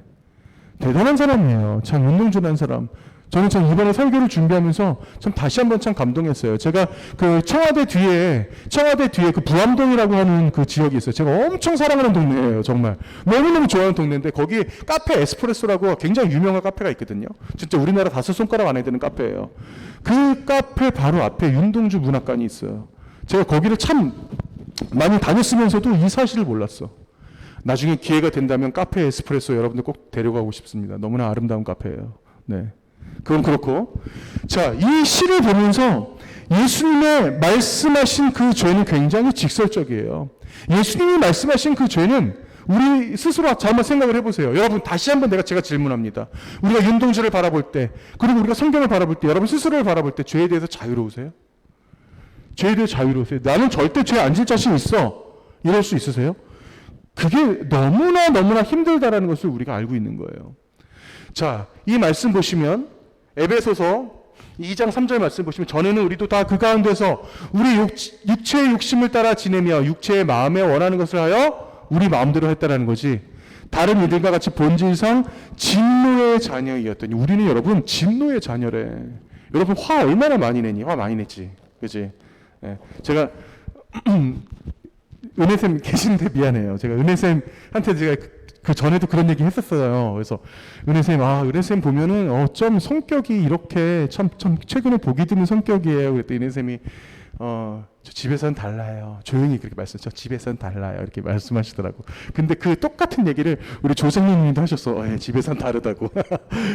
대단한 사람이에요. 참 운동준한 사람. 저는 참 이번에 설교를 준비하면서 참 다시 한번 참 감동했어요. 제가 그 청와대 뒤에 그 부암동이라고 하는 그 지역이 있어요. 제가 엄청 사랑하는 동네예요. 정말 너무너무 좋아하는 동네인데 거기 카페 에스프레소라고 굉장히 유명한 카페가 있거든요. 진짜 우리나라 5손가락 안에 드는 카페예요. 그 카페 바로 앞에 윤동주 문학관이 있어요. 제가 거기를 참 많이 다녔으면서도 이 사실을 몰랐어. 나중에 기회가 된다면 카페 에스프레소 여러분들 꼭 데려가고 싶습니다. 너무나 아름다운 카페예요. 네. 그건 그렇고, 자, 이 시를 보면서 예수님의 말씀하신 그 죄는 굉장히 직설적이에요. 예수님이 말씀하신 그 죄는 우리 스스로 한번 생각을 해보세요. 여러분 다시 한번 제가 질문합니다. 우리가 윤동주를 바라볼 때, 그리고 우리가 성경을 바라볼 때, 여러분 스스로를 바라볼 때 죄에 대해서 자유로우세요? 죄에 대해서 자유로우세요? 나는 절대 죄 안 질 자신 있어. 이럴 수 있으세요? 그게 너무나 힘들다라는 것을 우리가 알고 있는 거예요. 자, 이 말씀 보시면 에베소서 2장 3절 말씀 보시면 전에는 우리도 다 그 가운데서 우리 육체의 욕심을 따라 지내며 육체의 마음에 원하는 것을 하여 우리 마음대로 했다라는 거지. 다른 이들과 같이 본질상 진노의 자녀이었더니 우리는 여러분 진노의 자녀래. 여러분 화 얼마나 많이 내니? 화 많이 냈지. 그지? 예. 제가 은혜쌤 계신데 미안해요. 제가 은혜쌤한테 제가 그 전에도 그런 얘기 했었어요. 그래서 은혜쌤 보면은 어쩜 성격이 이렇게 참 최근에 보기 드문 성격이에요. 그랬더니 은혜쌤이 저 집에서는 달라요. 조용히 그렇게 저 집에서는 달라요. 이렇게 말씀하시더라고. 근데 그 똑같은 얘기를 우리 조생님도 하셨어. 집에서는 다르다고.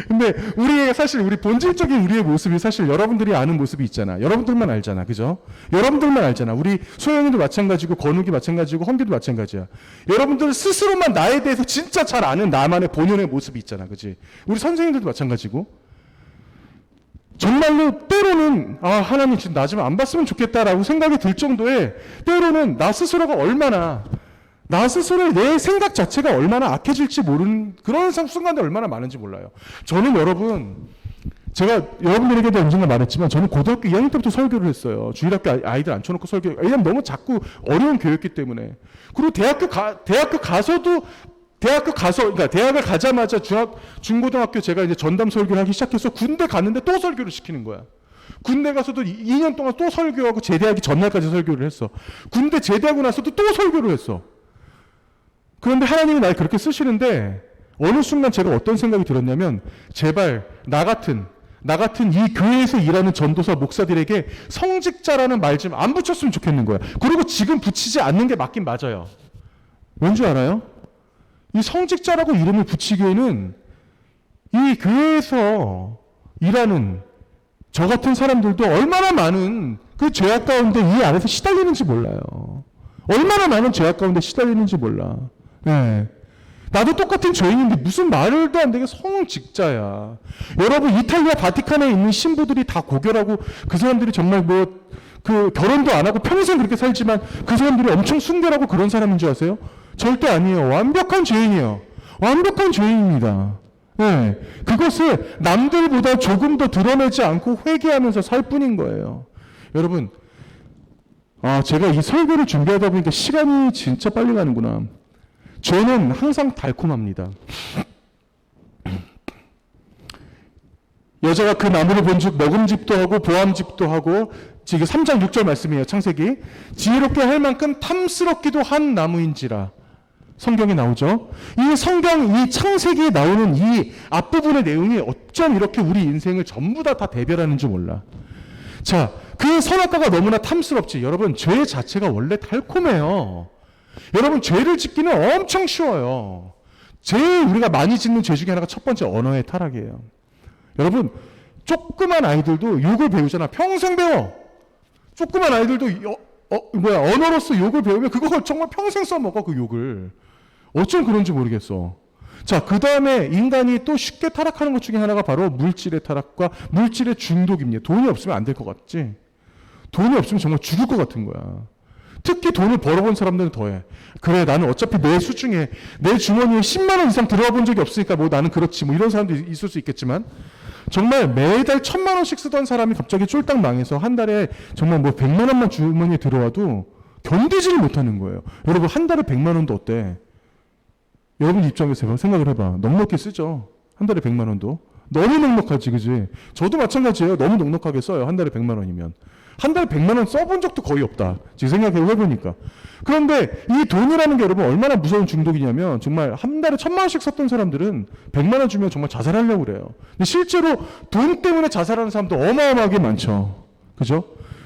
근데 우리 본질적인 우리의 모습이 사실 여러분들이 아는 모습이 있잖아. 여러분들만 알잖아. 그죠? 여러분들만 알잖아. 우리 소영이도 마찬가지고 건욱이 마찬가지고 헌기도 마찬가지야. 여러분들 스스로만 나에 대해서 진짜 잘 아는 나만의 본연의 모습이 있잖아. 그지? 우리 선생님들도 마찬가지고. 정말로 때로는 하나님 지금 나 좀 안 봤으면 좋겠다라고 생각이 들 정도의, 때로는 나 스스로가 얼마나, 나 스스로의 내 생각 자체가 얼마나 악해질지 모르는 그런 순간들이 얼마나 많은지 몰라요. 저는 여러분, 제가 여러분들에게도 언젠가 말했지만 저는 고등학교 2학년 때부터 설교를 했어요. 주일학교 아이들 앉혀놓고 설교. 왜냐면 너무 자꾸 어려운 교육이기 때문에. 그리고 그러니까 대학을 가자마자 중고등학교 제가 이제 전담 설교를 하기 시작해서 군대 갔는데 또 설교를 시키는 거야. 군대 가서도 2년 동안 또 설교하고 제대하기 전날까지 설교를 했어. 군대 제대하고 나서도 또 설교를 했어. 그런데 하나님이 날 그렇게 쓰시는데 어느 순간 제가 어떤 생각이 들었냐면 제발 나 같은 이 교회에서 일하는 전도사 목사들에게 성직자라는 말 좀 안 붙였으면 좋겠는 거야. 그리고 지금 붙이지 않는 게 맞긴 맞아요. 왠지 알아요? 이 성직자라고 이름을 붙이기에는 이 교회에서 일하는 저 같은 사람들도 얼마나 많은 그 죄악 가운데 이 안에서 시달리는지 몰라요. 얼마나 많은 죄악 가운데 시달리는지 몰라. 네. 나도 똑같은 죄인인데 무슨 말도 안 되게 성직자야. 여러분 이탈리아 바티칸에 있는 신부들이 다 고결하고 그 사람들이 정말 그 결혼도 안 하고 평생 그렇게 살지만 그 사람들이 엄청 순결하고 그런 사람인 줄 아세요? 절대 아니에요. 완벽한 죄인이에요. 완벽한 죄인입니다. 네. 그것을 남들보다 조금 더 드러내지 않고 회개하면서 살 뿐인 거예요. 여러분, 제가 이 설교를 준비하다 보니까 시간이 진짜 빨리 가는구나. 죄는 항상 달콤합니다. 여자가 그 나무를 본즉 먹음직도 하고 보암직도 하고, 지금 3장 6절 말씀이에요. 창세기. 지혜롭게 할 만큼 탐스럽기도 한 나무인지라. 성경에 나오죠. 이 창세기에 나오는 이 앞부분의 내용이 어쩜 이렇게 우리 인생을 전부 다 대별하는지 몰라. 자, 그 선악과가 너무나 탐스럽지. 여러분, 죄 자체가 원래 달콤해요. 여러분, 죄를 짓기는 엄청 쉬워요. 제일 우리가 많이 짓는 죄 중에 하나가 첫 번째 언어의 타락이에요. 여러분, 조그만 아이들도 욕을 배우잖아. 평생 배워. 조그만 아이들도 언어로서 욕을 배우면 그걸 정말 평생 써먹어, 그 욕을. 어쩜 그런지 모르겠어. 자, 그 다음에 인간이 또 쉽게 타락하는 것 중에 하나가 바로 물질의 타락과 물질의 중독입니다. 돈이 없으면 안 될 것 같지? 돈이 없으면 정말 죽을 것 같은 거야. 특히 돈을 벌어본 사람들은 더해. 그래, 나는 어차피 내 수중에, 내 주머니에 10만 원 이상 들어와 본 적이 없으니까 뭐 나는 그렇지. 뭐 이런 사람도 있을 수 있겠지만, 정말 매달 1,000만 원씩 쓰던 사람이 갑자기 쫄딱 망해서 한 달에 정말 뭐 100만 원만 주머니에 들어와도 견디지를 못하는 거예요. 여러분, 한 달에 100만 원도 어때? 여러분 입장에서 생각을 해봐. 넉넉히 쓰죠. 한 달에 100만 원도. 너무 넉넉하지, 그지? 저도 마찬가지예요. 너무 넉넉하게 써요. 한 달에 100만 원이면. 한 달에 100만 원 써본 적도 거의 없다. 지금 생각해보니까. 그런데 이 돈이라는 게 여러분 얼마나 무서운 중독이냐면 정말 한 달에 1,000만 원씩 썼던 사람들은 100만 원 주면 정말 자살하려고 그래요. 근데 실제로 돈 때문에 자살하는 사람도 어마어마하게 많죠. 그죠?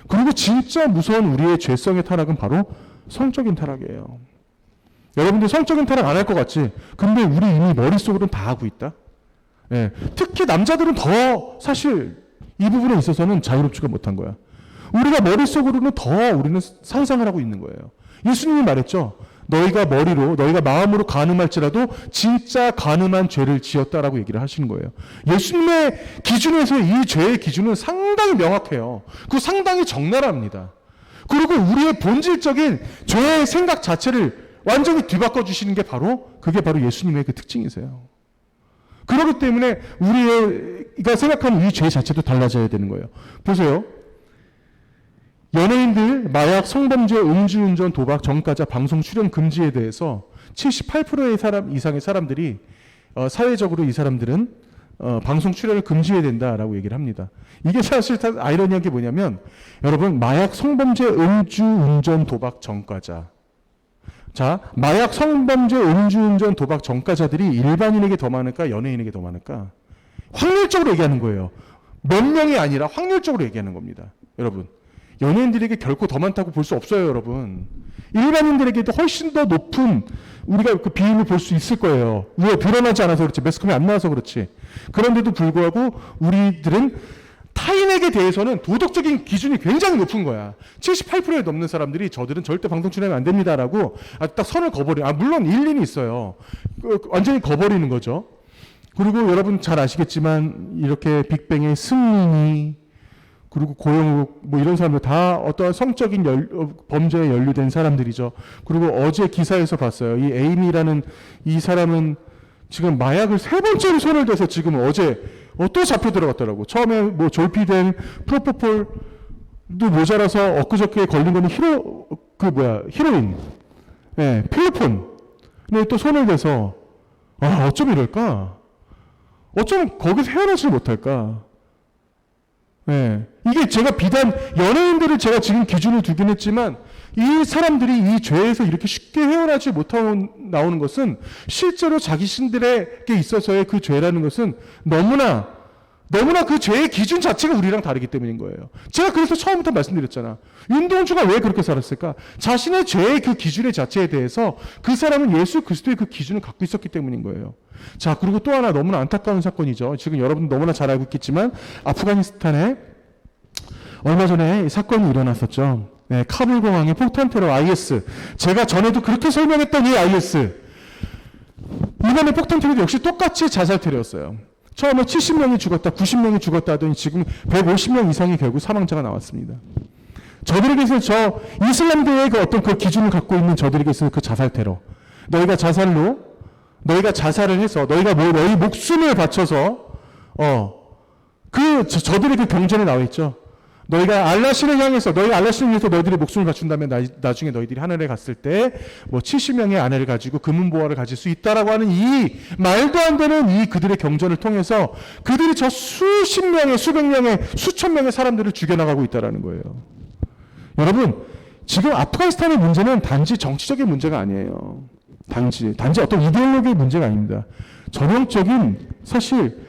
그리고 진짜 무서운 우리의 죄성의 타락은 바로 성적인 타락이에요. 여러분들 성적인 타락 안 할 것 같지? 근데 우리 이미 머릿속으로는 다 하고 있다. 예. 특히 남자들은 더 사실 이 부분에 있어서는 자유롭지가 못한 거야. 우리가 머릿속으로는 더 우리는 상상을 하고 있는 거예요. 예수님이 말했죠. 너희가 머리로, 너희가 마음으로 간음할지라도 진짜 간음한 죄를 지었다라고 얘기를 하시는 거예요. 예수님의 기준에서 이 죄의 기준은 상당히 명확해요. 그 상당히 적나라합니다. 그리고 우리의 본질적인 죄의 생각 자체를 완전히 뒤바꿔 주시는 게 바로 그게 바로 예수님의 그 특징이세요. 그렇기 때문에 우리가 생각하는 이 죄 자체도 달라져야 되는 거예요. 보세요. 연예인들 마약, 성범죄, 음주운전, 도박, 전과자, 방송 출연 금지에 대해서 78%의 사람 이상의 사람들이 사회적으로 이 사람들은 방송 출연을 금지해야 된다라고 얘기를 합니다. 이게 사실 아이러니한 게 뭐냐면 여러분 마약, 성범죄, 음주운전, 도박, 전과자. 자, 마약, 성범죄, 음주운전, 도박, 전과자들이 일반인에게 더 많을까, 연예인에게 더 많을까? 확률적으로 얘기하는 거예요. 몇 명이 아니라 확률적으로 얘기하는 겁니다. 여러분, 연예인들에게 결코 더 많다고 볼 수 없어요, 여러분. 일반인들에게도 훨씬 더 높은 우리가 그 비율을 볼 수 있을 거예요. 왜? 드러나지 않아서 그렇지, 매스컴에 안 나와서 그렇지. 그런데도 불구하고 우리들은 타인에게 대해서는 도덕적인 기준이 굉장히 높은 거야. 78%에 넘는 사람들이 저들은 절대 방송 출연하면 안 됩니다라고 딱 선을 거버려. 물론 일리는 있어요. 완전히 거버리는 거죠. 그리고 여러분 잘 아시겠지만 이렇게 빅뱅의 승민이 그리고 고영욱 뭐 이런 사람들 다 어떠한 성적인 범죄에 연루된 사람들이죠. 그리고 어제 기사에서 봤어요. 이 에이미라는 이 사람은 지금 마약을 3번째로 손을 대서 지금 어제 또 잡혀 들어갔더라고. 처음에 뭐 졸피덴, 프로포폴도 모자라서 엊그저께 걸린 거는 히로인. 예, 필로폰. 근데 또 손을 대서, 어쩜 이럴까? 어쩜 거기서 헤어나지 못할까? 예. 이게 제가 비단 연예인들을 제가 지금 기준을 두긴 했지만 이 사람들이 이 죄에서 이렇게 쉽게 헤어나지 못하고 나오는 것은 실제로 자기신들에게 있어서의 그 죄라는 것은 너무나 그 죄의 기준 자체가 우리랑 다르기 때문인 거예요. 제가 그래서 처음부터 말씀드렸잖아. 윤동주가 왜 그렇게 살았을까? 자신의 죄의 그 기준의 자체에 대해서 그 사람은 예수 그리스도의 그 기준을 갖고 있었기 때문인 거예요. 자, 그리고 또 하나 너무나 안타까운 사건이죠. 지금 여러분 너무나 잘 알고 있겠지만 아프가니스탄에 얼마 전에 사건이 일어났었죠. 네, 카불 공항의 폭탄 테러 IS. 제가 전에도 그렇게 설명했던 이 IS. 이번에 폭탄 테러도 역시 똑같이 자살 테러였어요. 처음에 70명이 죽었다, 90명이 죽었다 하더니 지금 150명 이상이 결국 사망자가 나왔습니다. 저들에게서 저 이슬람교의 그 어떤 그 기준을 갖고 있는 저들에게서 그 자살 테러. 너희가 자살을 해서 너희 목숨을 바쳐서 저들의 그 경전에 나와 있죠. 너희가 알라신을 향해서 알라신을 위해서 너희들이 목숨을 바친다면 나중에 너희들이 하늘에 갔을 때 뭐 70명의 아내를 가지고 금은보화를 가질 수 있다라고 하는 이 말도 안 되는 이 그들의 경전을 통해서 그들이 저 수십 명의 수백 명의 수천 명의 사람들을 죽여나가고 있다라는 거예요. 여러분, 지금 아프가니스탄의 문제는 단지 정치적인 문제가 아니에요. 단지 어떤 이데올로기의 문제가 아닙니다. 전형적인 사실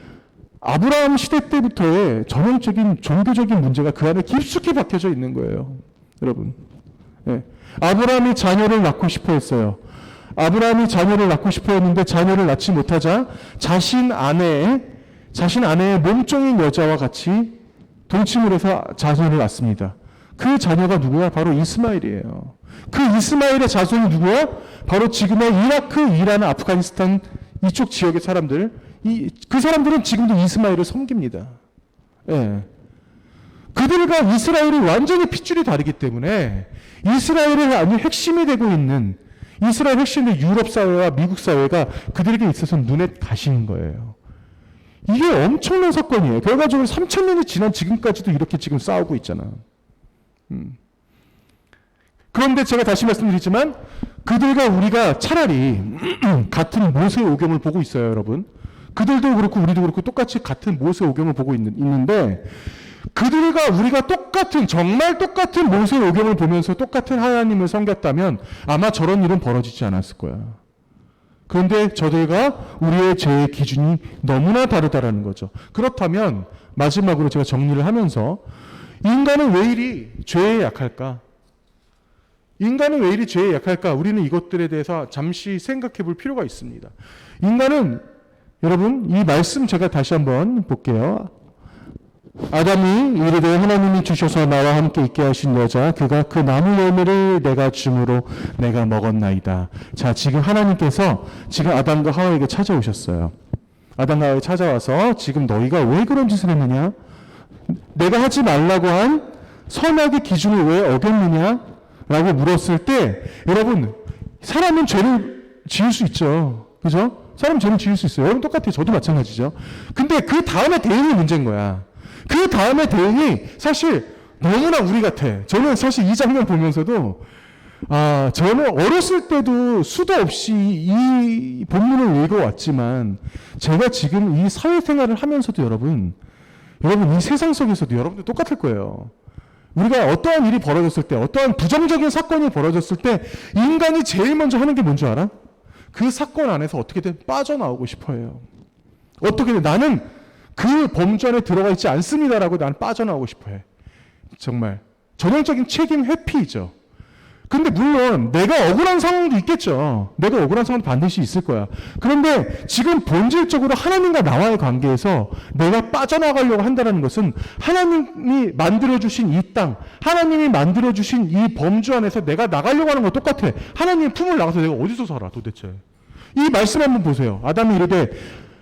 아브라함 시대 때부터의 전형적인 종교적인 문제가 그 안에 깊숙이 박혀져 있는 거예요. 여러분. 예. 아브라함이 자녀를 낳고 싶어 했어요. 아브라함이 자녀를 낳고 싶어 했는데 자녀를 낳지 못하자 자신 아내의 몸종인 여자와 같이 동침을 해서 자손을 낳습니다. 그 자녀가 누구야? 바로 이스마엘이에요. 그 이스마엘의 자손이 누구야? 바로 지금의 이라크, 이란, 아프가니스탄 이쪽 지역의 사람들, 그 사람들은 지금도 이스마엘을 섬깁니다. 예. 그들과 이스라엘이 완전히 핏줄이 다르기 때문에 이스라엘의 아주 핵심이 되고 있는 이스라엘 핵심의 유럽 사회와 미국 사회가 그들에게 있어서 눈에 가시는 거예요. 이게 엄청난 사건이에요. 결과적으로 3,000년이 지난 지금까지도 이렇게 지금 싸우고 있잖아. 그런데 제가 다시 말씀드리지만 그들과 우리가 차라리 같은 모세의 오경을 보고 있어요, 여러분. 그들도 그렇고 우리도 그렇고 똑같이 같은 모세의 오경을 보고 있는데 그들과 우리가 정말 똑같은 모세의 오경을 보면서 똑같은 하나님을 섬겼다면 아마 저런 일은 벌어지지 않았을 거야. 그런데 저들과 우리의 죄의 기준이 너무나 다르다라는 거죠. 그렇다면 마지막으로 제가 정리를 하면서 인간은 왜 이리 죄에 약할까? 인간은 왜 이리 죄에 약할까? 우리는 이것들에 대해서 잠시 생각해 볼 필요가 있습니다. 인간은 여러분 이 말씀 제가 다시 한번 볼게요. 아담이 이르되 하나님이 주셔서 나와 함께 있게 하신 여자 그가 그 나무 열매를 내가 줌으로 내가 먹었나이다. 자, 지금 하나님께서 지금 아담과 하와에게 찾아오셨어요. 아담과 하와에 찾아와서 지금 너희가 왜 그런 짓을 했느냐? 내가 하지 말라고 한 선악의 기준을 왜 어겼느냐? 라고 물었을 때 여러분 사람은 죄를 지을 수 있죠. 그죠? 사람은 죄를 지을 수 있어요. 여러분 똑같아요. 저도 마찬가지죠. 근데 그 다음에 대응이 문제인 거야. 그 다음에 대응이 사실 너무나 우리 같아. 저는 사실 이 장면 보면서도 저는 어렸을 때도 수도 없이 이 본문을 읽어왔지만 제가 지금 이 사회생활을 하면서도 여러분 이 세상 속에서도 여러분들 똑같을 거예요. 우리가 어떠한 일이 벌어졌을 때 어떠한 부정적인 사건이 벌어졌을 때 인간이 제일 먼저 하는 게 뭔지 알아? 그 사건 안에서 어떻게든 빠져나오고 싶어요. 어떻게든 나는 그 범주 안에 들어가 있지 않습니다라고 나는 빠져나오고 싶어해. 정말 전형적인 책임 회피이죠. 근데 물론 내가 억울한 상황도 있겠죠. 내가 억울한 상황도 반드시 있을 거야. 그런데 지금 본질적으로 하나님과 나와의 관계에서 내가 빠져나가려고 한다는 것은 하나님이 만들어주신 이 땅, 하나님이 만들어주신 이 범주 안에서 내가 나가려고 하는 거 똑같아. 하나님의 품을 나가서 내가 어디서 살아 도대체. 이 말씀 한번 보세요. 아담이 이르되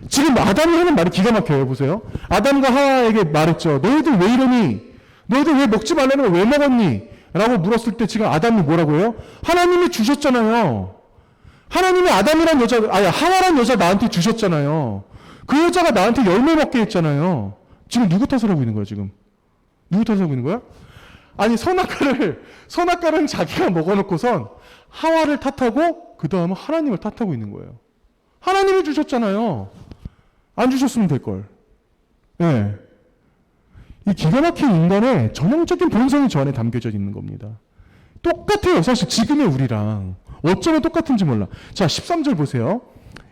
지금 아담이 하는 말이 기가 막혀요. 보세요. 아담과 하와에게 말했죠. 너희들 왜 이러니? 너희들 왜 먹지 말라는 걸 왜 먹었니? 라고 물었을 때 지금 아담이 뭐라고 해요? 하나님이 주셨잖아요. 하나님이 하와란 여자 나한테 주셨잖아요. 그 여자가 나한테 열매 먹게 했잖아요. 지금 누구 탓을 하고 있는 거야, 지금? 누구 탓을 하고 있는 거야? 아니, 선악과는 자기가 먹어놓고선 하와를 탓하고 그 다음에 하나님을 탓하고 있는 거예요. 하나님이 주셨잖아요. 안 주셨으면 될걸. 네. 이 기가 막힌 인간의 전형적인 본성이 저 안에 담겨져 있는 겁니다. 똑같아요. 사실 지금의 우리랑. 어쩌면 똑같은지 몰라. 자, 13절 보세요.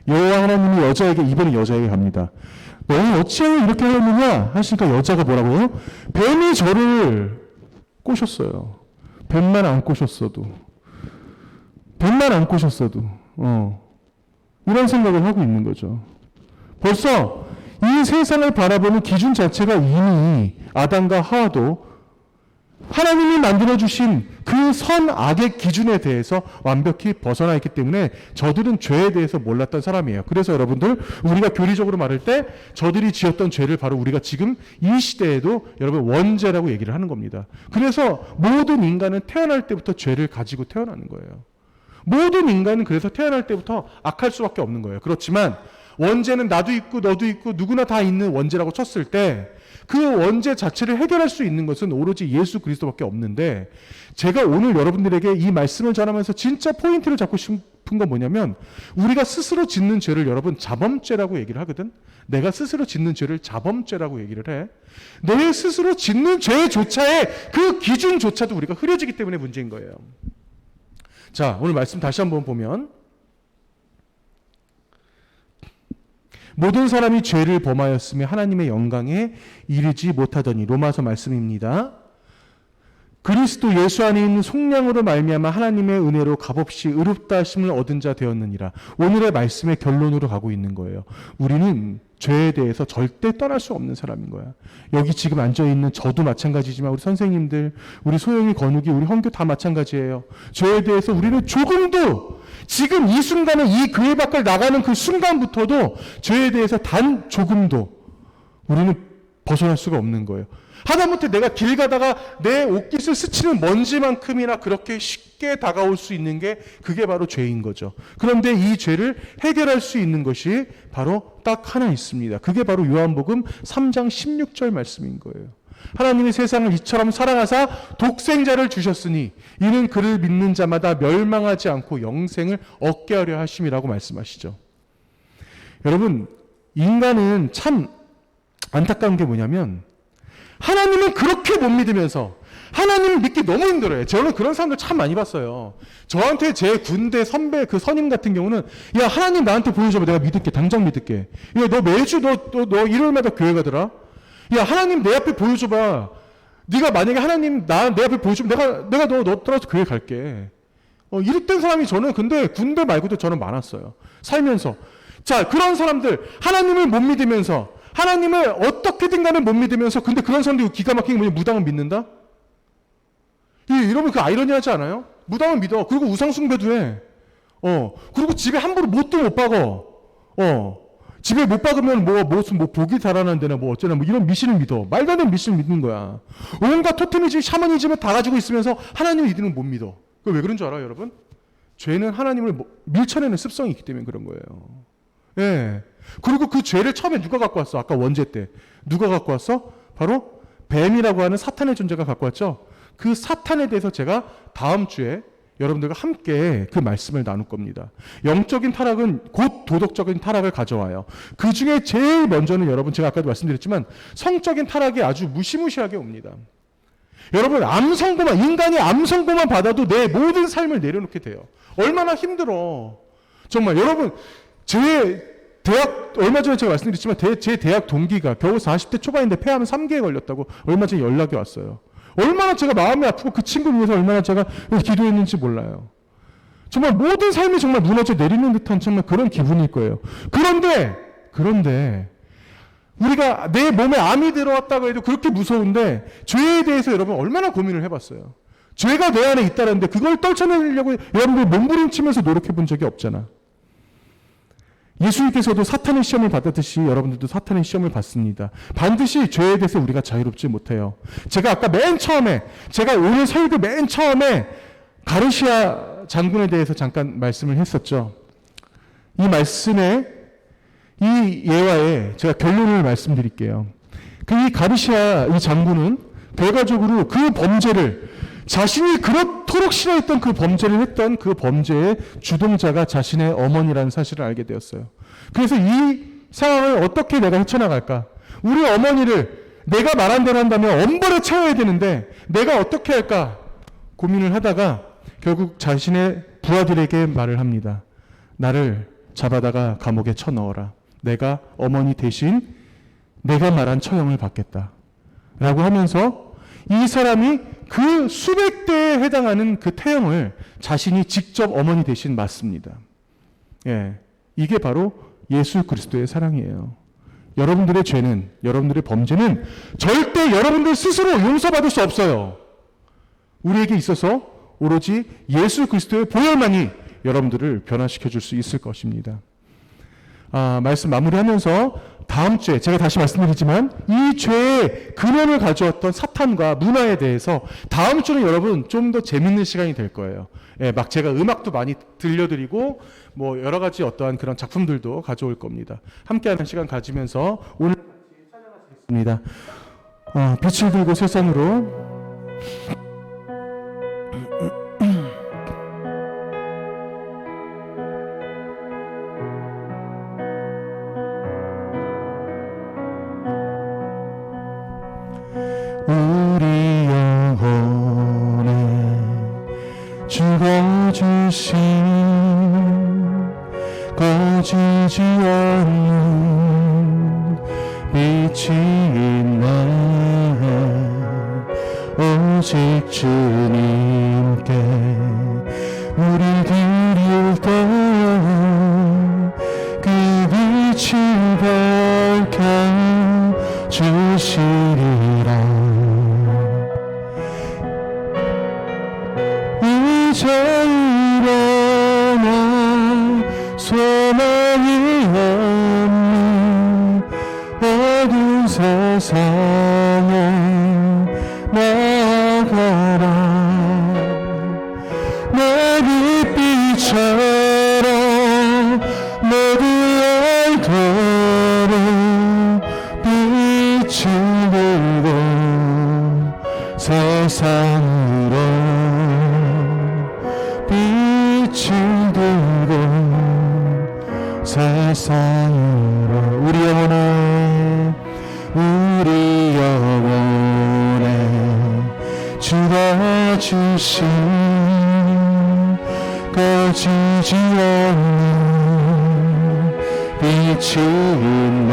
여호와 하나님이 이번에 여자에게 갑니다. 너희 어찌하여 이렇게 하였느냐? 하시니까 여자가 뭐라고 해요? 뱀이 저를 꼬셨어요. 뱀만 안 꼬셨어도. 이런 생각을 하고 있는 거죠. 벌써 이 세상을 바라보는 기준 자체가 이미 아담과 하와도 하나님이 만들어주신 그 선악의 기준에 대해서 완벽히 벗어나 있기 때문에 저들은 죄에 대해서 몰랐던 사람이에요. 그래서 여러분들 우리가 교리적으로 말할 때 저들이 지었던 죄를 바로 우리가 지금 이 시대에도 여러분 원죄라고 얘기를 하는 겁니다. 그래서 모든 인간은 태어날 때부터 죄를 가지고 태어나는 거예요. 모든 인간은 그래서 태어날 때부터 악할 수밖에 없는 거예요. 그렇지만 원죄는 나도 있고 너도 있고 누구나 다 있는 원죄라고 쳤을 때 그 원죄 자체를 해결할 수 있는 것은 오로지 예수 그리스도밖에 없는데 제가 오늘 여러분들에게 이 말씀을 전하면서 진짜 포인트를 잡고 싶은 건 뭐냐면 우리가 스스로 짓는 죄를 여러분 자범죄라고 얘기를 하거든. 내가 스스로 짓는 죄를 자범죄라고 얘기를 해. 내 스스로 짓는 죄조차의 그 기준조차도 우리가 흐려지기 때문에 문제인 거예요. 자, 오늘 말씀 다시 한번 보면 모든 사람이 죄를 범하였으며 하나님의 영광에 이르지 못하더니 로마서 말씀입니다. 그리스도 예수 안에 있는 속량으로 말미암아 하나님의 은혜로 값없이 의롭다 하심을 얻은 자 되었느니라. 오늘의 말씀의 결론으로 가고 있는 거예요. 우리는 죄에 대해서 절대 떠날 수 없는 사람인 거야. 여기 지금 앉아있는 저도 마찬가지지만 우리 선생님들, 우리 소영이, 건욱이, 우리 헌교 다 마찬가지예요. 죄에 대해서 우리는 조금도 지금 이 순간에 이 교회 밖을 나가는 그 순간부터도 죄에 대해서 단 조금도 우리는 벗어날 수가 없는 거예요. 하다못해 내가 길 가다가 내 옷깃을 스치는 먼지만큼이나 그렇게 쉽게 다가올 수 있는 게 그게 바로 죄인 거죠. 그런데 이 죄를 해결할 수 있는 것이 바로 딱 하나 있습니다. 그게 바로 요한복음 3장 16절 말씀인 거예요. 하나님이 세상을 이처럼 사랑하사 독생자를 주셨으니 이는 그를 믿는 자마다 멸망하지 않고 영생을 얻게 하려 하심이라고 말씀하시죠. 여러분, 인간은 참 안타까운 게 뭐냐면 하나님은 그렇게 못 믿으면서 하나님을 믿기 너무 힘들어요. 저는 그런 사람들 참 많이 봤어요. 저한테 제 군대 선배 그 선임 같은 경우는 야 하나님 나한테 보여줘봐 내가 믿을게 당장 믿을게. 야 너 매주 너 일요일마다 교회 가더라. 야 하나님 내 앞에 보여줘봐. 네가 만약에 하나님 내 앞에 보여주면 내가 너 따라서 교회 갈게. 이랬던 사람이 저는 근데 군대 말고도 저는 많았어요. 살면서. 자 그런 사람들 하나님을 못 믿으면서 하나님을 어떻게든 간에 못 믿으면서 근데 그런 사람들이 기가 막히게 뭐냐 무당을 믿는다? 여러분 그 아이러니하지 않아요? 무당을 믿어. 그리고 우상숭배도 해. 그리고 집에 함부로 못도 못 박어. 집에 못 박으면 무슨 복이 달아난다나 어쩌나 이런 미신을 믿어. 말도 안 되는 미신을 믿는 거야. 온갖 토테미즘, 샤머니즘을 다 가지고 있으면서 하나님을 이들은 못 믿어. 그 왜 그런 줄 알아요, 여러분? 죄는 하나님을 밀쳐내는 습성이 있기 때문에 그런 거예요. 예. 그리고 그 죄를 처음에 누가 갖고 왔어? 아까 원죄 때. 누가 갖고 왔어? 바로 뱀이라고 하는 사탄의 존재가 갖고 왔죠. 그 사탄에 대해서 제가 다음 주에 여러분들과 함께 그 말씀을 나눌 겁니다. 영적인 타락은 곧 도덕적인 타락을 가져와요. 그 중에 제일 먼저는 여러분 제가 아까도 말씀드렸지만 성적인 타락이 아주 무시무시하게 옵니다. 여러분 인간이 암성고만 받아도 내 모든 삶을 내려놓게 돼요. 얼마나 힘들어. 정말 여러분 얼마 전에 제가 말씀드렸지만 제 대학 동기가 겨우 40대 초반인데 폐암 3개에 걸렸다고 얼마 전에 연락이 왔어요. 얼마나 제가 마음이 아프고 그 친구를 위해서 얼마나 제가 기도했는지 몰라요. 정말 모든 삶이 정말 무너져 내리는 듯한 정말 그런 기분일 거예요. 그런데 우리가 내 몸에 암이 들어왔다고 해도 그렇게 무서운데 죄에 대해서 여러분 얼마나 고민을 해봤어요. 죄가 내 안에 있다는데 그걸 떨쳐내려고 여러분들 몸부림치면서 노력해 본 적이 없잖아. 예수님께서도 사탄의 시험을 받았듯이 여러분들도 사탄의 시험을 받습니다. 반드시 죄에 대해서 우리가 자유롭지 못해요. 제가 아까 제가 오늘 설교 맨 처음에 가르시아 장군에 대해서 잠깐 말씀을 했었죠. 이 말씀에 이 예화에 제가 결론을 말씀드릴게요. 이 가르시아 이 장군은 결과적으로 그 범죄를 자신이 그렇도록 싫어했던 그 범죄를 했던 그 범죄의 주동자가 자신의 어머니라는 사실을 알게 되었어요. 그래서 이 상황을 어떻게 내가 헤쳐나갈까? 우리 어머니를 내가 말한 대로 한다면 엄벌에 채워야 되는데 내가 어떻게 할까? 고민을 하다가 결국 자신의 부하들에게 말을 합니다. 나를 잡아다가 감옥에 쳐넣어라. 내가 어머니 대신 내가 말한 처형을 받겠다. 라고 하면서 이 사람이 그 수백 대에 해당하는 그 태형을 자신이 직접 어머니 대신 맞습니다. 예, 이게 바로 예수 그리스도의 사랑이에요. 여러분들의 죄는, 여러분들의 범죄는 절대 여러분들 스스로 용서받을 수 없어요. 우리에게 있어서 오로지 예수 그리스도의 보혈만이 여러분들을 변화시켜 줄 수 있을 것입니다. 말씀 마무리하면서 다음 주에 제가 다시 말씀드리지만 이 죄의 근원을 가져왔던 사탄과 문화에 대해서 다음 주는 여러분 좀 더 재밌는 시간이 될 거예요. 예, 막 제가 음악도 많이 들려드리고 여러 가지 어떠한 그런 작품들도 가져올 겁니다. 함께하는 시간 가지면서 오늘 찬양하시겠습니다. 빛을 들고 세상으로. 우리 영혼에 죽어주신 꺼지지 않는 빛이 있네. 오직 주님께 우리 드릴 때 그 빛이 밝혀 주시리라. 이제 일어나 빛을 들고 세상으로 우리 영혼에 주가 주신 꺼지지 않는 빛이 있네.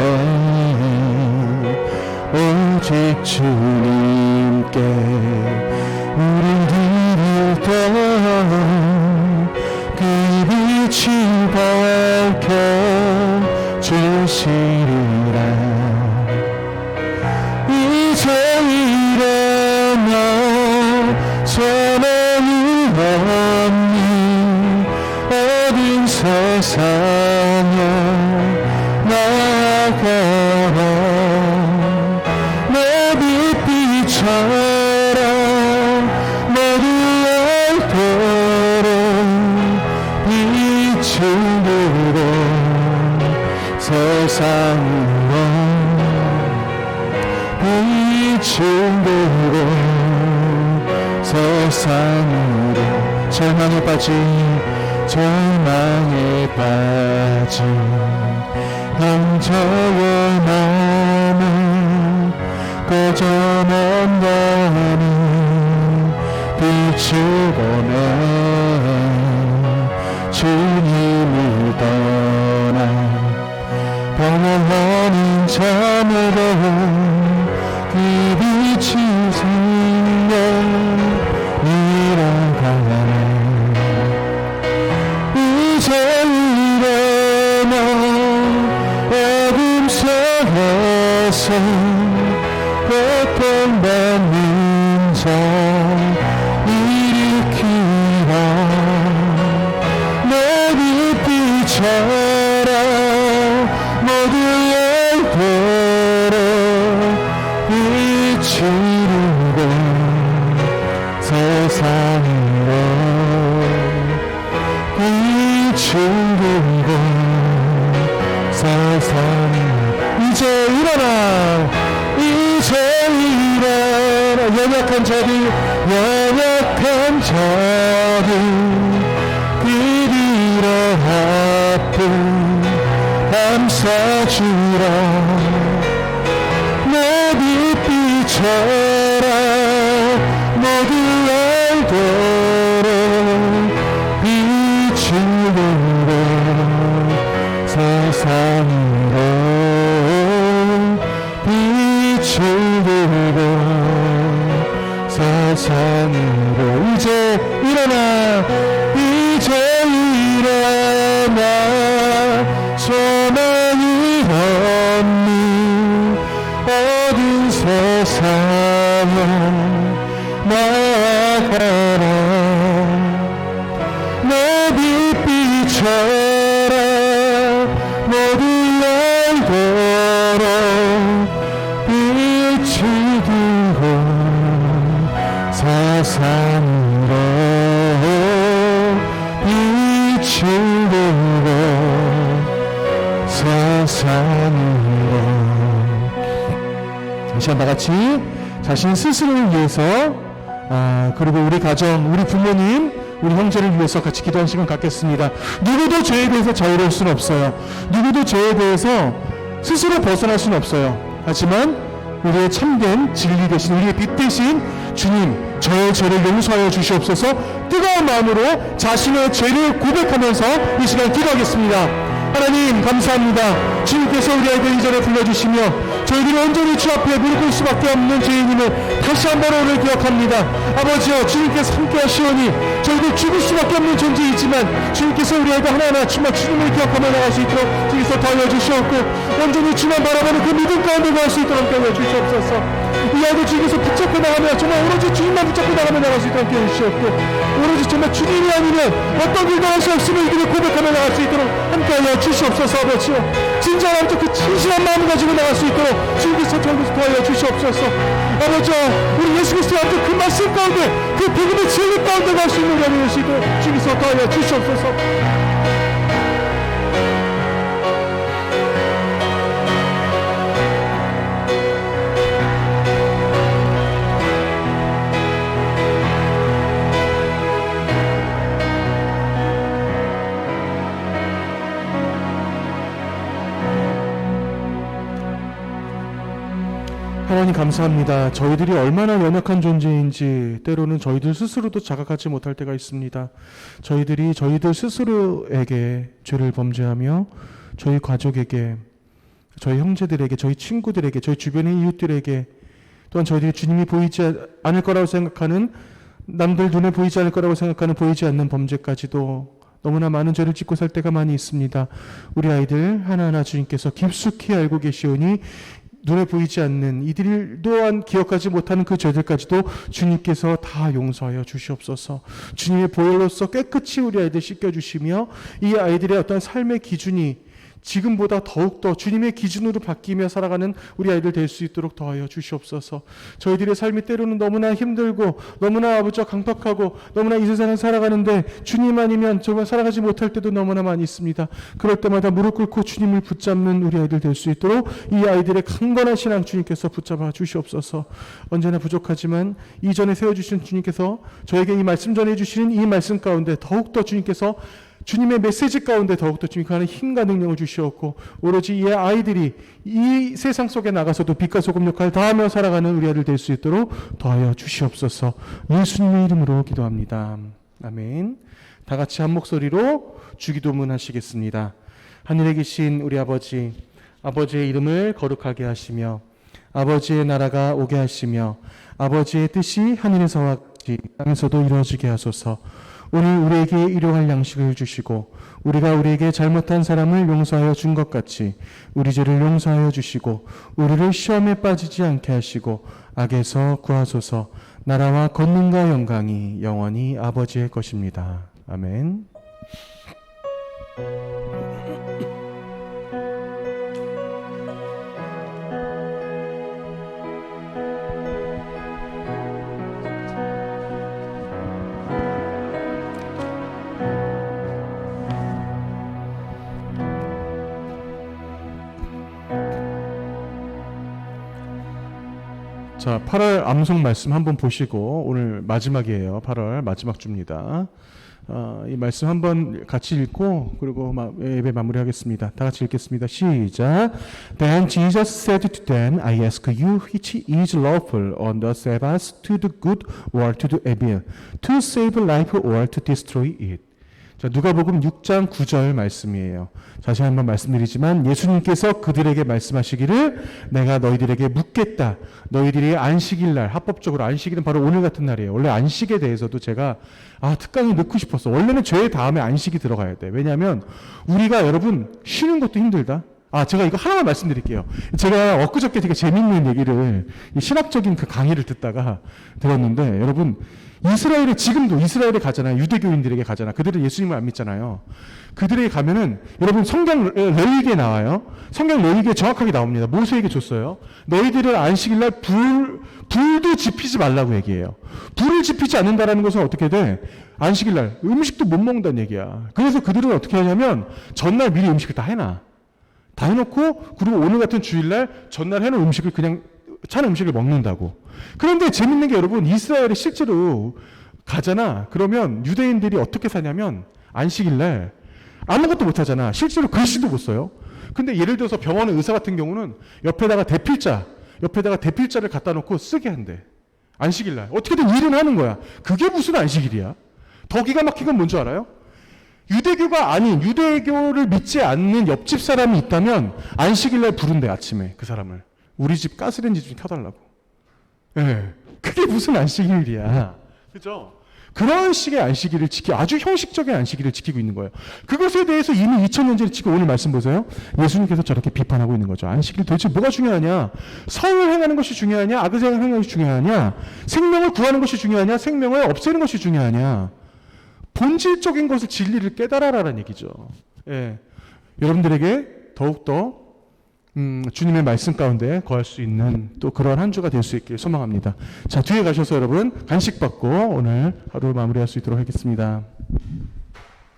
오직 주님께 우린 드릴 그 빛이 밝혀 주시리라. 이제 일어나 소망이 없니 어딘 세상에 나아가라. 내 빛빛처럼 모두 알도록 빛을 들고 세상으로 빛을 들고 세상으로 절망에 빠진 형제의 마음을 꺼져만나는 빛을 보내 주님을 떠나 평안하는 자녀로 그 빛이 생명이라가네. 이제 일어나 어둠 속에서 고통받는 자 일으키라. 내 빛빛처럼 모두 알도록 빛을 들고 세상으로 빛을 들고 세상으로 이제 일어나 연약한 자들 그리로 아픔 감싸주라. 내 빛빛처럼 모두 알도록 빛을 들고 세상으로 빛을 들고 세상으로 이제 일어나 소망이 없는 어두운 세상에 나아가라. 내 빛빛처럼 모두 알도록 빛을 들고 세상으로 빛을 들고 세상으로. 다시 한 다같이 자신 스스로를 위해서 그리고 우리 가정, 우리 부모님, 우리 형제를 위해서 같이 기도하는 시간 갖겠습니다. 누구도 죄에 대해서 자유로울 수는 없어요. 누구도 죄에 대해서 스스로 벗어날 수는 없어요. 하지만 우리의 참된 진리 대신, 우리의 빛 대신 주님, 저의 죄를 용서하여 주시옵소서. 뜨거운 마음으로 자신의 죄를 고백하면서 이 시간 기도하겠습니다. 하나님 감사합니다. 주님께서 우리에게 이전에 불러주시며 저희들이 온전히 주 앞에 무릎 꿇을 수밖에 없는 죄인임을 다시 한번 오늘 기억합니다. 아버지여, 주님께서 함께 하시오니 저희들 죽을 수밖에 없는 존재이지만 주님께서 우리에게 하나하나 주만 주님을 기억하며 나갈 수 있도록 주께서 도와여 주시옵고 온전히 주만 바라보는 그 믿음 가운데 나갈 수 있도록 도와여 주시옵소서. 이 아이도 주님께서 붙잡고 나가며 정말 오로지 주님만 붙잡고 나가며 나갈 수 있도록 도와여 주시옵고 오로지 정말 주님이 아니면 어떤 길도 할 수 없음을 이들을 고백하며 나갈 수 있도록 함께하여 주시옵소서. 아버지여, 진정한 그 진실한 마음을 가지고 나갈 수 있도록 주님께서 도와여 주시옵소서. 아버지여, 우리 예수 그리스도의 그 말씀 가운데, 그 복음의 진리 가운데 갈 수 있는 우리 되실 수 있도록 주님께서 도와여 주시옵소서. 하나님 감사합니다. 저희들이 얼마나 연약한 존재인지 때로는 저희들 스스로도 자각하지 못할 때가 있습니다. 저희들이 저희들 스스로에게 죄를 범죄하며 저희 가족에게, 저희 형제들에게, 저희 친구들에게, 저희 주변의 이웃들에게, 또한 저희들이 주님이 보이지 않을 거라고 생각하는, 남들 눈에 보이지 않을 거라고 생각하는 보이지 않는 범죄까지도 너무나 많은 죄를 짓고 살 때가 많이 있습니다. 우리 아이들 하나하나 주님께서 깊숙이 알고 계시오니 눈에 보이지 않는 이들 또한 기억하지 못하는 그 죄들까지도 주님께서 다 용서하여 주시옵소서. 주님의 보혈로서 깨끗이 우리 아이들 씻겨주시며 이 아이들의 어떤 삶의 기준이 지금보다 더욱더 주님의 기준으로 바뀌며 살아가는 우리 아이들 될 수 있도록 더하여 주시옵소서. 저희들의 삶이 때로는 너무나 힘들고 너무나 아버지와 강팍하고 너무나 이 세상을 살아가는데 주님 아니면 정말 살아가지 못할 때도 너무나 많이 있습니다. 그럴 때마다 무릎 꿇고 주님을 붙잡는 우리 아이들 될 수 있도록 이 아이들의 강건한 신앙 주님께서 붙잡아 주시옵소서. 언제나 부족하지만 이전에 세워주신 주님께서 저에게 이 말씀 전해주시는 이 말씀 가운데 더욱더 주님께서 주님의 메시지 가운데 더욱더 주님께 하는 힘과 능력을 주시옵고 오로지 이 아이들이 이 세상 속에 나가서도 빛과 소금 역할을 다하며 살아가는 우리 아이들 될 수 있도록 더하여 주시옵소서. 예수님의 이름으로 기도합니다. 아멘. 다 같이 한 목소리로 주기도문 하시겠습니다. 하늘에 계신 우리 아버지, 아버지의 이름을 거룩하게 하시며 아버지의 나라가 오게 하시며 아버지의 뜻이 하늘에서와 같이 땅에서도 이루어지게 하소서. 오늘 우리에게 일용할 양식을 주시고 우리가 우리에게 잘못한 사람을 용서하여 준 것 같이 우리 죄를 용서하여 주시고 우리를 시험에 빠지지 않게 하시고 악에서 구하소서. 나라와 권능과 영광이 영원히 아버지의 것입니다. 아멘. 자, 8월 암송 말씀 한번 보시고 오늘 마지막이에요. 8월 마지막 주입니다. 이 말씀 한번 같이 읽고 그리고 예배 마무리하겠습니다. 다 같이 읽겠습니다. 시작. Then Jesus said to them, I ask you which is lawful on the Sabbath to do good or to do evil, to save life or to destroy it. 자, 누가복음 6장 9절 말씀이에요. 다시 한번 말씀드리지만 예수님께서 그들에게 말씀하시기를 내가 너희들에게 묻겠다. 너희들이 안식일날, 합법적으로 안식일은 바로 오늘 같은 날이에요. 원래 안식에 대해서도 제가 특강이 넣고 싶었어. 원래는 죄 다음에 안식이 들어가야 돼. 왜냐하면 우리가 여러분 쉬는 것도 힘들다. 제가 이거 하나만 말씀드릴게요. 제가 엊그저께 되게 재밌는 얘기를 신학적인 그 강의를 듣다가 들었는데 여러분 이스라엘에 지금도 이스라엘에 가잖아요. 유대교인들에게 가잖아. 그들은 예수님을 안 믿잖아요. 그들에게 가면은 여러분 성경 레위기에 나와요. 성경 레위기에 정확하게 나옵니다. 모세에게 줬어요. 너희들은 안식일날 불도 지피지 말라고 얘기해요. 불을 지피지 않는다라는 것은 어떻게 돼? 안식일날 음식도 못 먹는다는 얘기야. 그래서 그들은 어떻게 하냐면 전날 미리 음식을 다 해놔. 다 해놓고 그리고 오늘 같은 주일날 전날 해놓은 음식을 그냥 찬 음식을 먹는다고. 그런데 재밌는 게 여러분 이스라엘에 실제로 가잖아. 그러면 유대인들이 어떻게 사냐면 안식일날 아무것도 못 하잖아. 실제로 글씨도 못 써요. 근데 예를 들어서 병원의 의사 같은 경우는 옆에다가 대필자를 갖다 놓고 쓰게 한대. 안식일날 어떻게든 일은 하는 거야. 그게 무슨 안식일이야? 더 기가 막힌 건 뭔지 알아요? 유대교가 아닌 유대교를 믿지 않는 옆집 사람이 있다면 안식일날 부른대. 아침에 그 사람을 우리 집 가스레인지 좀 켜달라고. 그게 무슨 안식일이야. 그죠? 그런 식의 안식일을 아주 형식적인 안식일을 지키고 있는 거예요. 그것에 대해서 이미 2000년 전에 지금 오늘 말씀 보세요. 예수님께서 저렇게 비판하고 있는 거죠. 안식일 도대체 뭐가 중요하냐? 선을 행하는 것이 중요하냐? 악을 행하는 것이 중요하냐? 생명을 구하는 것이 중요하냐? 생명을 없애는 것이 중요하냐? 본질적인 것을 진리를 깨달아라라는 얘기죠. 여러분들에게 더욱더 주님의 말씀 가운데 거할 수 있는 또 그런 한 주가 될 수 있길 소망합니다. 자, 뒤에 가셔서 여러분 간식 받고 오늘 하루 마무리할 수 있도록 하겠습니다.